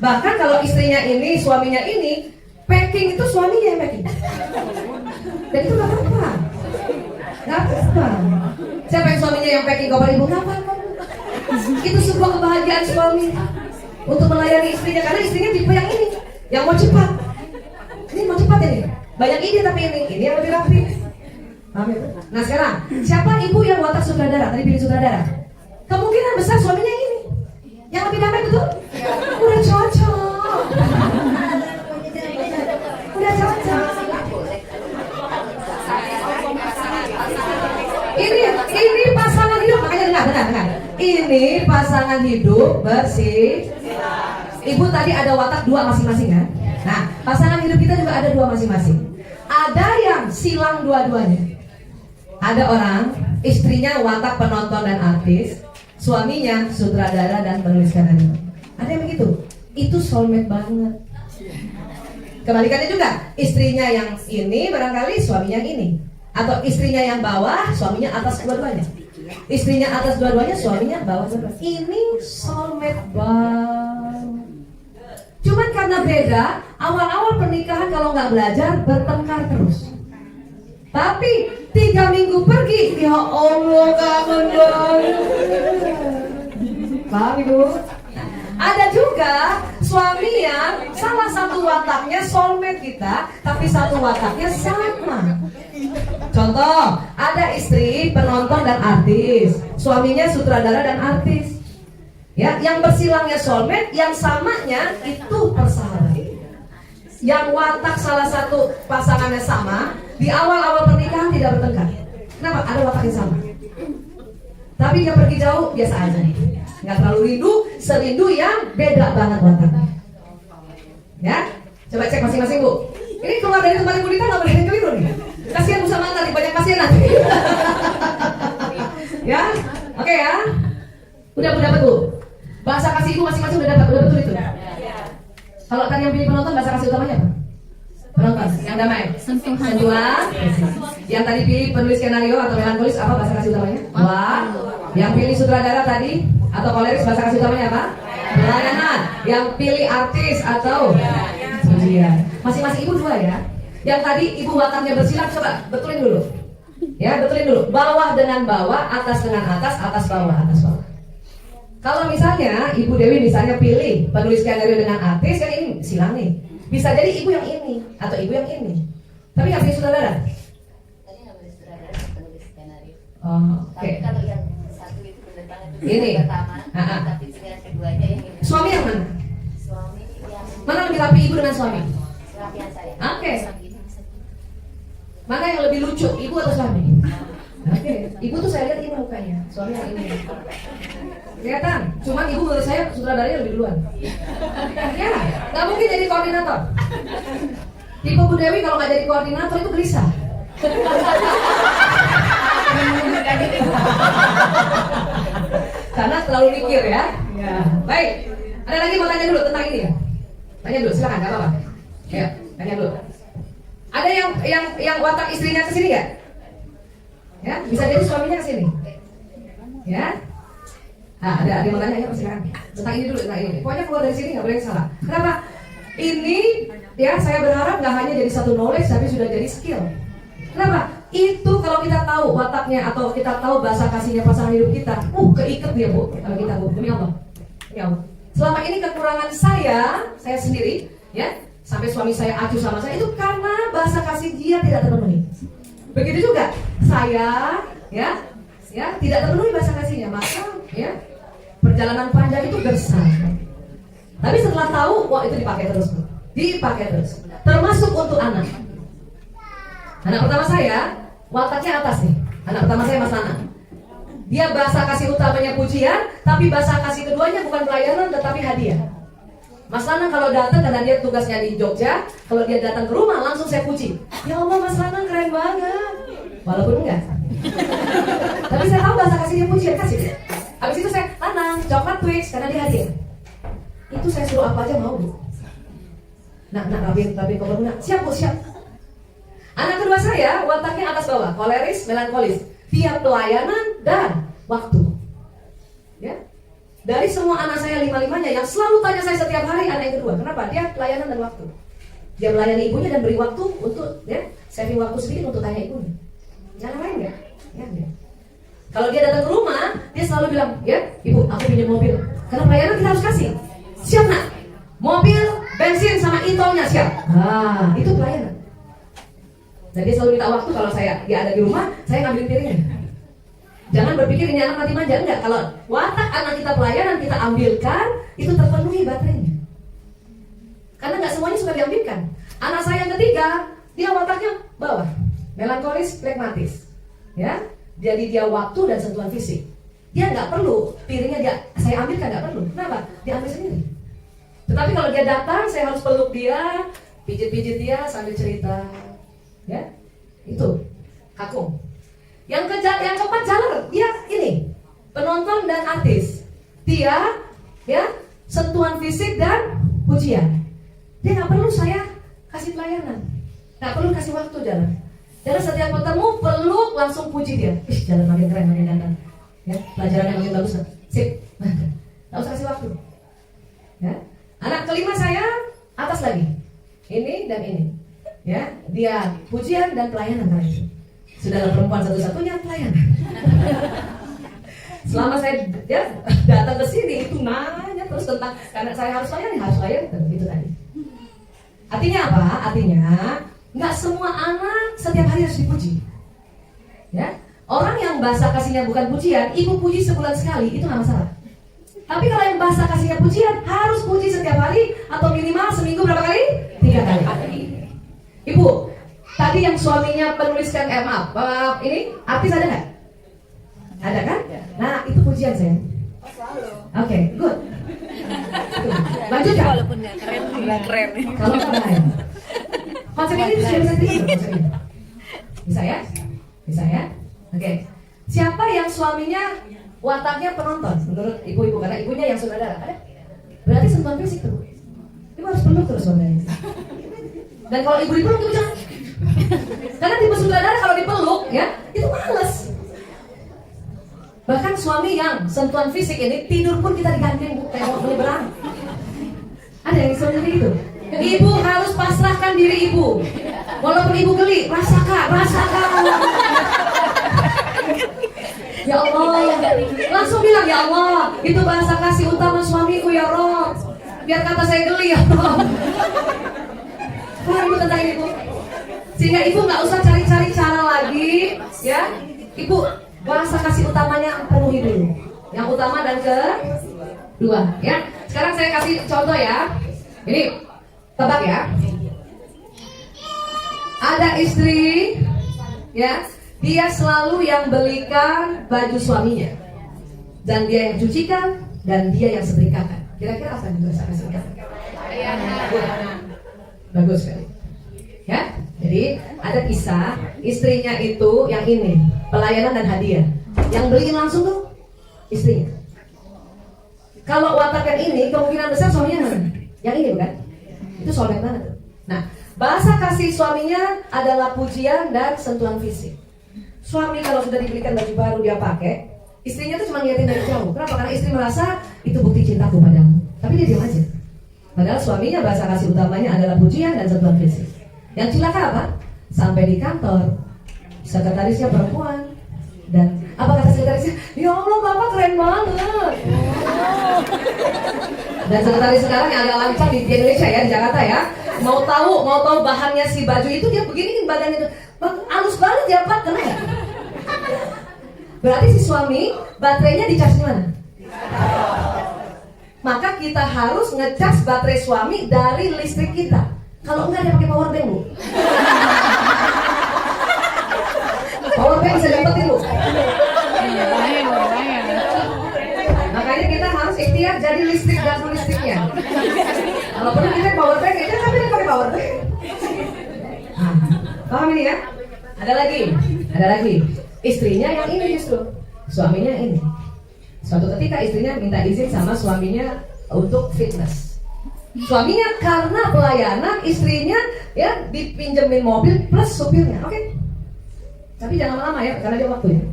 Bahkan kalau istrinya ini, suaminya ini, packing itu suaminya yang packing. Dan itu nggak apa-apa. Nggak apa-apa. Siapa yang suaminya yang packing kabar ibu? Nggak apa-apa. Itu sebuah kebahagiaan suami untuk melayani istrinya karena istrinya tipe yang ini, yang mau cepat. Ini mau cepat ini. Banyak ide tapi ini yang lebih rapi. Paham ya? Nah sekarang, siapa ibu yang watak sutradara? Tadi pilih sutradara. Kemungkinan besar suaminya ini yang lebih damai betul? Udah cocok. Udah cocok. Ini pasangan hidup, makanya dengar. Ini pasangan hidup bersih. Ibu tadi ada watak dua masing-masing kan? Nah, pasangan hidup kita juga ada dua masing-masing. Ada yang silang dua-duanya. Ada orang istrinya watak penonton dan artis, suaminya sutradara dan penulis skenario. Ada yang begitu. Itu soulmate banget. Kebalikannya juga, istrinya yang ini barangkali suaminya yang ini, atau istrinya yang bawah, suaminya atas, dua-duanya. istrinya atas dua-duanya, suaminya bawah dua. Ini soulmate banget. Cuman karena beda, awal-awal pernikahan kalau nggak belajar bertengkar terus. Tapi 3 minggu pergi, ya Allah kangen banget. Paham Ibu? Ada juga suami yang salah satu wataknya soulmate kita, tapi satu wataknya sama. Contoh, ada istri penonton dan artis, suaminya sutradara dan artis. Ya, yang bersilangnya soulmate, yang samanya itu persahabatan. Yang watak salah satu pasangannya sama, di awal-awal pernikahan tidak bertengkar. Kenapa? Ada watak yang sama. Tapi dia pergi jauh, biasa aja nih. Nggak terlalu rindu, serindu yang beda banget wataknya. Ya, coba cek masing-masing Bu. Ini keluar dari tempat Ibu Dita nggak boleh keliru nih. Kasihan Bu Samantha nih, banyak kasihan nanti. Ya, oke ya. Udah dapat Bu. Bahasa kasih Ibu masing-masing udah dapat, udah betul itu. Kalau tadi yang pilih penonton, bahasa kasih utamanya apa? Penonton, yang damai. Sentuhan. Yang tadi pilih penulis skenario atau melankolis, apa bahasa kasih utamanya? Wah. Yang pilih sutradara tadi atau koleris, bahasa kasih utamanya apa? Pelayanan. Yang pilih artis atau pujian. Masing-masing Ibu dua ya. Yang tadi Ibu wataknya bersilang, coba betulin dulu. Ya, betulin dulu. Bawah dengan bawah, atas dengan atas, atas bawah, atas bawah. Kalau misalnya Ibu Dewi misalnya pilih penulis skenario dengan artis, kan ini silang nih. Bisa jadi Ibu yang ini atau Ibu yang ini. Tapi nggak pilih sutradara. Tadi nggak boleh sutradara, penulis skenario. Oh, oke. Tapi kalau yang satu itu benar banget itu Ini. yang pertama, tapi yang keduanya yang ini. Suami yang mana? Suami yang Mana lebih rapi Ibu dengan suami? suami yang saya. Oke. Suami ini bisa. Mana yang lebih lucu, Ibu atau suami? Oke. Ibu tuh saya lihat ini mukanya, suami yang ini. Kelihatan, cuman Ibu menurut saya sutradaranya lebih duluan. Ya, nggak mungkin jadi koordinator. Tipe Bu Dewi kalau nggak jadi koordinator itu gelisah. Karena terlalu mikir ya. Ya. Baik, ada lagi mau tanya dulu tentang ini ya? Tanya dulu, silakan, nggak apa-apa. Ya, tanya dulu. Ada yang watak istrinya ke sini nggak? Ya, bisa jadi suaminya ke sini. Ya. Nah, ada yang mau tanya ya, silakan. Tentang ini dulu, tentang ini. Pokoknya keluar dari sini nggak boleh salah. Kenapa? Ini ya saya berharap nggak hanya jadi satu knowledge, tapi sudah jadi skill. Kenapa? Itu kalau kita tahu wataknya atau kita tahu bahasa kasihnya pasangan hidup kita, keiket dia Bu, kalau kita Bu, demi Allah. Demi Allah. Selama ini kekurangan saya sendiri, ya, sampai suami saya acuh sama saya itu karena bahasa kasih dia tidak terpenuhi. Begitu juga saya, ya, tidak terpenuhi bahasa kasihnya, maka ya perjalanan panjang itu gersang. Tapi setelah tahu, wah itu dipakai terus, Bu. Dipakai terus. Termasuk untuk anak. Anak pertama saya, wataknya atas nih. Anak pertama saya Mas Nana. Dia bahasa kasih utamanya pujian, tapi bahasa kasih keduanya bukan pelayanan tetapi hadiah. Mas Nana kalau datang karena dia tugasnya di Jogja, kalau dia datang ke rumah langsung saya puji. Ya Allah Mas Nana keren banget. Walaupun enggak. Tapi saya tahu bahasa kasih dia pujian, kasih. Habis itu saya tanam coklat Twix karena dia hadiah. Itu saya suruh apa aja mau Bu. Nah, rapiin koper bunga. Siap Bu, siap. Anak kedua saya wataknya atas bawah, koleris, melankolis. Dia pelayanan dan waktu. Ya. Dari semua anak saya 5-5-nya yang selalu tanya saya setiap hari, anak yang kedua. Kenapa? Dia pelayanan dan waktu. Dia melayani ibunya dan beri waktu untuk saving waktu sedikit untuk tanya ibunya. Yang lain ya? Ya. Kalau dia datang ke rumah, dia selalu bilang, ya, Ibu, aku pinjam mobil. Karena pelayanan kita harus kasih. Siap nak? Mobil, bensin sama intolnya siap. Nah, itu pelayanan. Dan dia selalu minta waktu kalau dia ada di rumah, saya ngambilin piringnya. Jangan berpikir ini anak mati manja, enggak. Kalau watak anak kita pelayanan kita ambilkan, itu terpenuhi baterainya. Karena nggak semuanya suka diambilkan. Anak saya yang ketiga, dia wataknya bawah, melankolis, pragmatis. Ya, jadi dia waktu dan sentuhan fisik. Dia nggak perlu piringnya saya ambilkan, nggak perlu. Kenapa? Dia ambil sendiri. Tetapi kalau dia datang, saya harus peluk dia, pijit-pijit dia sambil cerita. Ya, itu kakung. Yang keempat jalan, dia ini penonton dan artis. Dia, ya, sentuhan fisik dan pujian. Dia nggak perlu saya kasih pelayanan, nggak perlu kasih waktu jalan. Jalan setiap ketemu peluk langsung puji dia. Jalan makin keren, makin ganteng. Ya, pelajaran yang makin bagus. Sip. Nggak usah kasih waktu. Ya. Anak kelima saya atas lagi. Ini dan ini. Ya, dia pujian dan pelayanan kali itu. Sudahlah perempuan satu-satunya pelayanan. Selama saya datang ke sini itu nanya terus tentang karena saya harus layani itu tadi. Artinya apa? Artinya nggak semua anak setiap hari harus dipuji. Ya, orang yang bahasa kasihnya bukan pujian, ibu puji sebulan sekali itu nggak masalah. Tapi kalau yang bahasa kasihnya pujian harus puji setiap hari atau minimal seminggu berapa kali? 3 kali. Ibu, tadi yang suaminya penuliskan ini artis ada nggak? Ada kan? Nah itu pujian saya. Oke, good. Lanjutkan. Walaupun nggak keren. Kalau keren. Konsep ini bisa bisa ya? Bisa ya? Oke. Siapa yang suaminya wataknya penonton menurut ibu-ibu karena ibunya yang saudara ada? Berarti sentuhan fisik tuh. Ibu harus peluk terus suaminya. Dan kalau ibu dipeluk ibu jangan. Karena tipe saudara kalau dipeluk ya itu males. Bahkan suami yang sentuhan fisik ini tidur pun kita digandeng bu kayak mau menyeberang. Ada yang seperti itu. Ibu harus pasrahkan diri ibu. Walaupun ibu geli, rasakan. Ya Allah, langsung bilang ya Allah, itu bahasa kasih utama suamiku ya Rob. Biar kata saya geli ya Rob. Ibu tentang ibu. Sehingga ibu nggak usah cari-cari cara lagi, ya. Ibu bahasa kasih utamanya penuhi dulu. Yang utama dan kedua, ya. Sekarang saya kasih contoh ya. Ini tebak ya. Ada istri, ya. Dia selalu yang belikan baju suaminya, dan dia yang cucikan, dan dia yang setrikakan. Kira-kira apa yang bahasa kasih utama? Bagus sekali. Ya, jadi ada kisah istrinya itu yang ini pelayanan dan hadiah. Yang beliin langsung tuh istrinya. Kalau watak yang ini kemungkinan besar suaminya mana? Yang ini bukan? Itu soalnya banget. Nah, bahasa kasih suaminya adalah pujian dan sentuhan fisik. Suami kalau sudah dibelikan baju baru dia pakai, istrinya tuh cuma ngeliatin dari jauh. Kenapa? Karena istri merasa itu bukti cintaku padamu. Tapi dia diam aja. Padahal suaminya bahasa kasih utamanya adalah pujian dan sentuhan fisik. Yang celaka apa? Sampai di kantor, sekretarisnya perempuan. Dan apa kata sekretarisnya? Ya Allah, Bapak keren banget. Dan sekretaris sekarang yang agak lancang di Indonesia ya, di Jakarta ya. Mau tahu bahannya si baju itu dia begini badannya itu. Halus banget ya Pak, kena ya? Berarti si suami baterainya dicas di mana? Maka kita harus ngecas baterai suami dari listrik kita. Kalau enggak dia pakai power bank bu. Power bank bisa dapetin bu. Makanya kita harus ikhtiar jadi listrik dan listriknya. Kalau perlu kita power bank aja, tapi dia pakai power bank. Paham ini ya? Ada lagi. Istrinya yang ini justru, suaminya ini. Suatu ketika istrinya minta izin sama suaminya untuk fitness. Suaminya karena pelayanan, istrinya ya dipinjemin mobil plus supirnya, oke? Tapi jangan lama-lama ya, karena dia waktunya.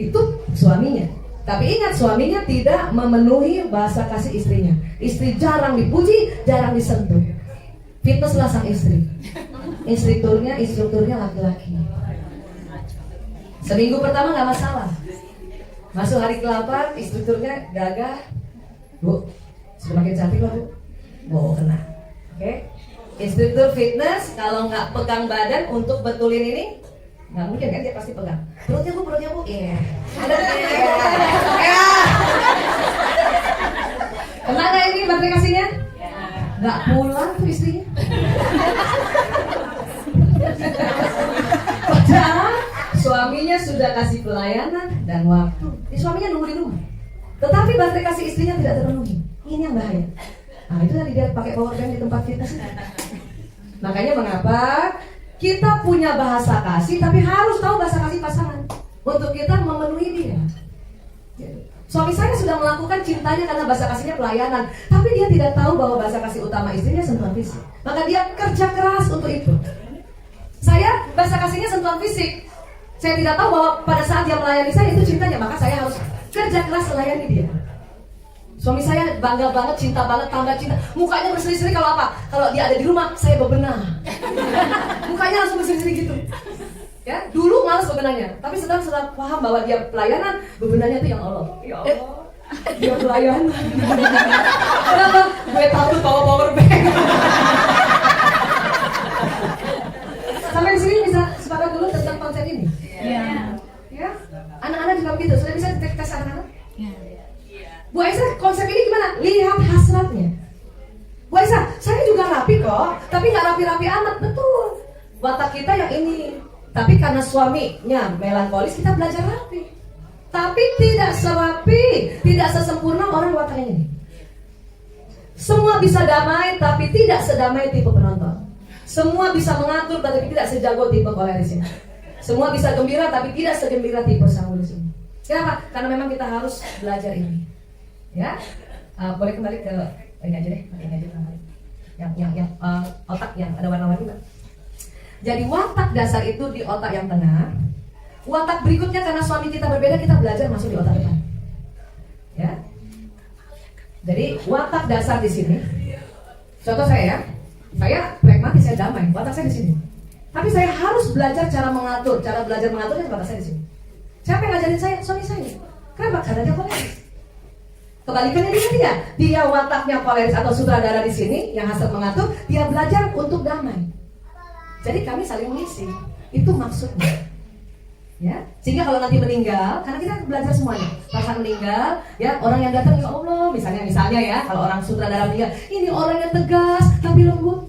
Itu suaminya. Tapi ingat suaminya tidak memenuhi bahasa kasih istrinya. Istri jarang dipuji, jarang disentuh. Fitnesslah sang istri. Instrukturnya laki-laki. Seminggu pertama nggak masalah. Masuk hari ke-8, instrukturnya gagah. Bu, semakin cantik loh bu. Mau kena. Oke. Instruktur fitness kalau nggak pegang badan untuk betulin ini, nggak mungkin kan dia pasti pegang. Perutnya bu. Iya. Ada ya. Kena nggak ini baterai kasihnya? Nggak pulang tuh istrinya. Padahal suaminya sudah kasih pelayanan dan waktu. Suaminya nunggu di rumah. Tetapi baterai kasih istrinya tidak terpenuhi. Ini yang bahaya. Nah itu tadi dia pakai power bank di tempat fitness. Makanya mengapa kita punya bahasa kasih, tapi harus tahu bahasa kasih pasangan untuk kita memenuhi dia. Suami saya sudah melakukan cintanya karena bahasa kasihnya pelayanan, tapi dia tidak tahu bahwa bahasa kasih utama istrinya sentuhan fisik. Maka dia kerja keras untuk itu. Saya bahasa kasihnya sentuhan fisik. Saya tidak tahu bahwa pada saat dia melayani saya itu cintanya, maka saya harus kerja keras melayani dia. Suami saya bangga banget, cinta banget, tambah cinta. Mukanya berseri-seri kalau apa? Kalau dia ada di rumah, saya bebenah. Mukanya langsung berseri-seri gitu. Ya, dulu malas bebenahnya, tapi setelah paham bahwa dia pelayanan, bebenahnya itu yang Allah. Ya Allah, dia pelayanan. Kenapa? Gue takut bawa power bank. Sampai di sini bisa sepakat dulu tentang konsep ini. Iya. Ya, anak-anak juga begitu. Sudah bisa tes anak-anak? Iya. Bu Aisyah, konsep ini gimana? Lihat hasratnya. Bu Aisyah, saya juga rapi kok, tapi nggak rapi-rapi amat. Betul. Watak kita yang ini. Tapi karena suaminya melankolis, kita belajar rapi. Tapi tidak serapi, tidak sesempurna orang wataknya ini. Semua bisa damai, tapi tidak sedamai tipe penonton. Semua bisa mengatur, tapi tidak sejago tipe koleris ini. Semua bisa gembira, tapi tidak segembira tipe Saulus ini. Kenapa? Karena memang kita harus belajar ini. Ya, boleh kembali ke ini aja deh, ini aja kembali. Yang otak yang ada warna-warni. Jadi watak dasar itu di otak yang tengah. Watak berikutnya karena suami kita berbeda, kita belajar masuk di otak depan. Ya. Jadi watak dasar di sini. Contoh saya pragmatis, saya damai. Watak saya di sini. Tapi saya harus belajar cara mengatur. Cara belajar mengaturnya watak saya di sini. Siapa yang ngajarin saya? Suami saya. Kenapa? Karena dia koleris. Kebalikannya dia wataknya koleris atau sutradara di sini yang hasrat mengatur. Dia belajar untuk damai. Jadi kami saling mengisi. Itu maksudnya. Ya, sehingga kalau nanti meninggal, karena kita belajar semuanya. Pas meninggal, ya orang yang datang ya Allah, misalnya ya, kalau orang sutradara meninggal, ini orang yang tegas tapi lembut.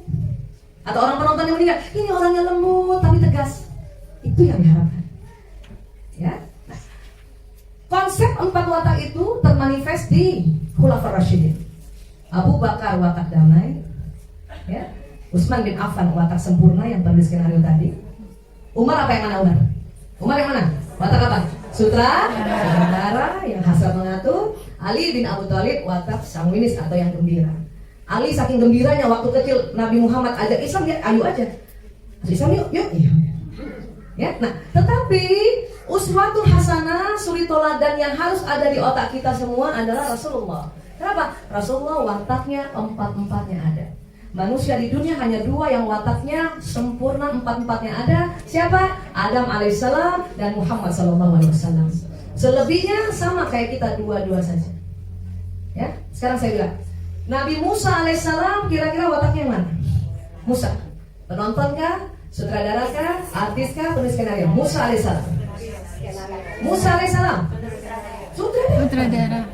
Atau orang penonton yang meninggal, ini orang yang lembut tapi tegas. Itu yang diharapkan. Ya. Nah, konsep 4 watak itu termanifest di Khulafaur Rasyidin. Abu Bakar watak damai, ya. Utsman bin Affan watak sempurna yang penulis skenario tadi. Umar apa yang mana Umar? Umar yang mana? Watak apa? Sutradara yang hasrat mengatur. Ali bin Abu Thalib watak sanguinis atau yang gembira. Ali saking gembiranya waktu kecil Nabi Muhammad ajak Islam, dia ayo aja. Islam yuk. Ya, nah, tetapi uswatun hasanah, suri toladan yang harus ada di otak kita semua adalah Rasulullah. Kenapa? Rasulullah wataknya 4-4-nya ada. Manusia di dunia hanya 2 yang wataknya sempurna, 4-4-nya ada. Siapa? Adam alaihissalam dan Muhammad sallallahu alaihi wasallam. Selebihnya sama kayak kita, 2-2 saja. Ya, sekarang saya bilang, Nabi Musa alaihissalam kira-kira wataknya yang mana? Musa, penonton kah? Sutradara kah? Artis kah? Penulis skenario? Musa alaihissalam. Musa alaihissalam. Sutradara.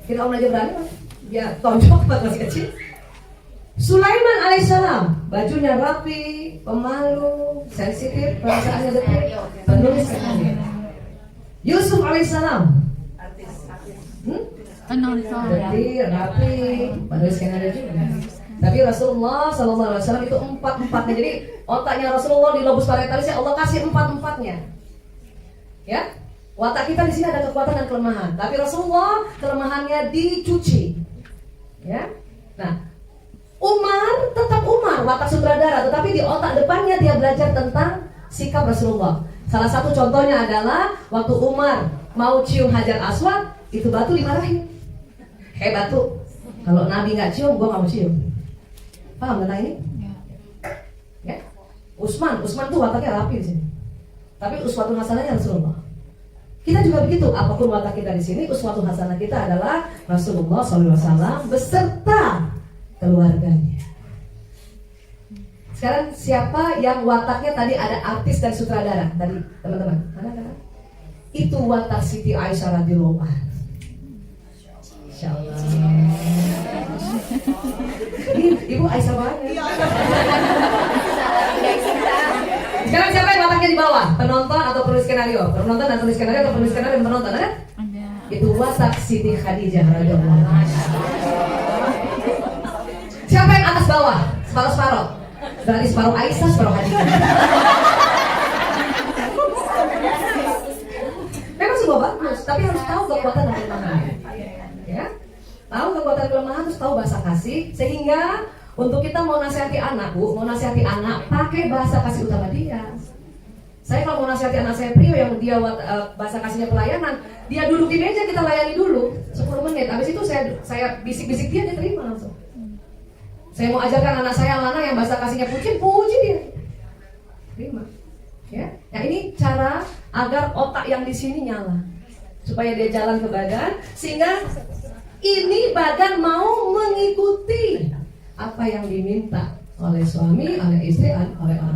Firaun aja berani, ya tonjok pas masih kecil. Sulaiman alaihissalam, bajunya rapi, pemalu, sensitif, perasaannya detik, penulis skenario. Yusuf alaihissalam, Penonton. detik, rapi, penulis skenario juga. Tapi Rasulullah sallallahu alaihi wasallam itu 4-4-nya. Jadi otaknya Rasulullah di lobus parietalis Allah kasih 4-4-nya. Ya, watak kita di sini ada kekuatan dan kelemahan. Tapi Rasulullah kelemahannya dicuci. Ya, nah. Umar tetap Umar, watak sutradara, tetapi di otak depannya dia belajar tentang sikap Rasulullah. Salah satu contohnya adalah waktu Umar mau cium Hajar Aswad, itu batu dimarahin. Hei batu, kalau Nabi nggak cium, gua nggak mau cium. Paham tentang ini? Ya. Utsman tuh wataknya rapi di sini. Tapi uswatun hasanahnya Rasulullah. Kita juga begitu, apapun watak kita di sini, uswatun hasanah kita adalah Rasulullah SAW beserta keluarganya. Sekarang siapa yang wataknya tadi ada artis dan sutradara tadi teman-teman? Mana? Itu watak Siti Aisyah radhiyallahu anha. Insyaallah. Ibu Aisyah banget. Sekarang siapa yang wataknya di bawah? Penonton atau penulis skenario? Penonton dan penulis skenario atau penulis skenario dan penonton ada? Ada. Itu watak Siti Khadijah radhiyallahu anha. Siapa yang atas bawah? Separuh-separuh. Berarti separuh Aisyah, separuh Khadijah. Memang semua bagus, tapi harus tahu kekuatan dan kelemahan. Ya, tahu kekuatan kelemahan, terus tahu bahasa kasih, sehingga untuk kita mau nasihati anak, Bu, mau nasihati anak, pakai bahasa kasih utama dia. Saya kalau mau nasihati anak saya Prio yang dia bahasa kasihnya pelayanan, dia duduk di meja, kita layani dulu 10 menit. Habis itu saya bisik-bisik dia terima langsung. Saya mau ajarkan anak saya Lana yang bahasa kasihnya puji dia. Terima. Ya. Nah, ini cara agar otak yang di sini nyala. Supaya dia jalan ke badan, sehingga ini badan mau mengikuti apa yang diminta oleh suami, oleh istri, oleh orang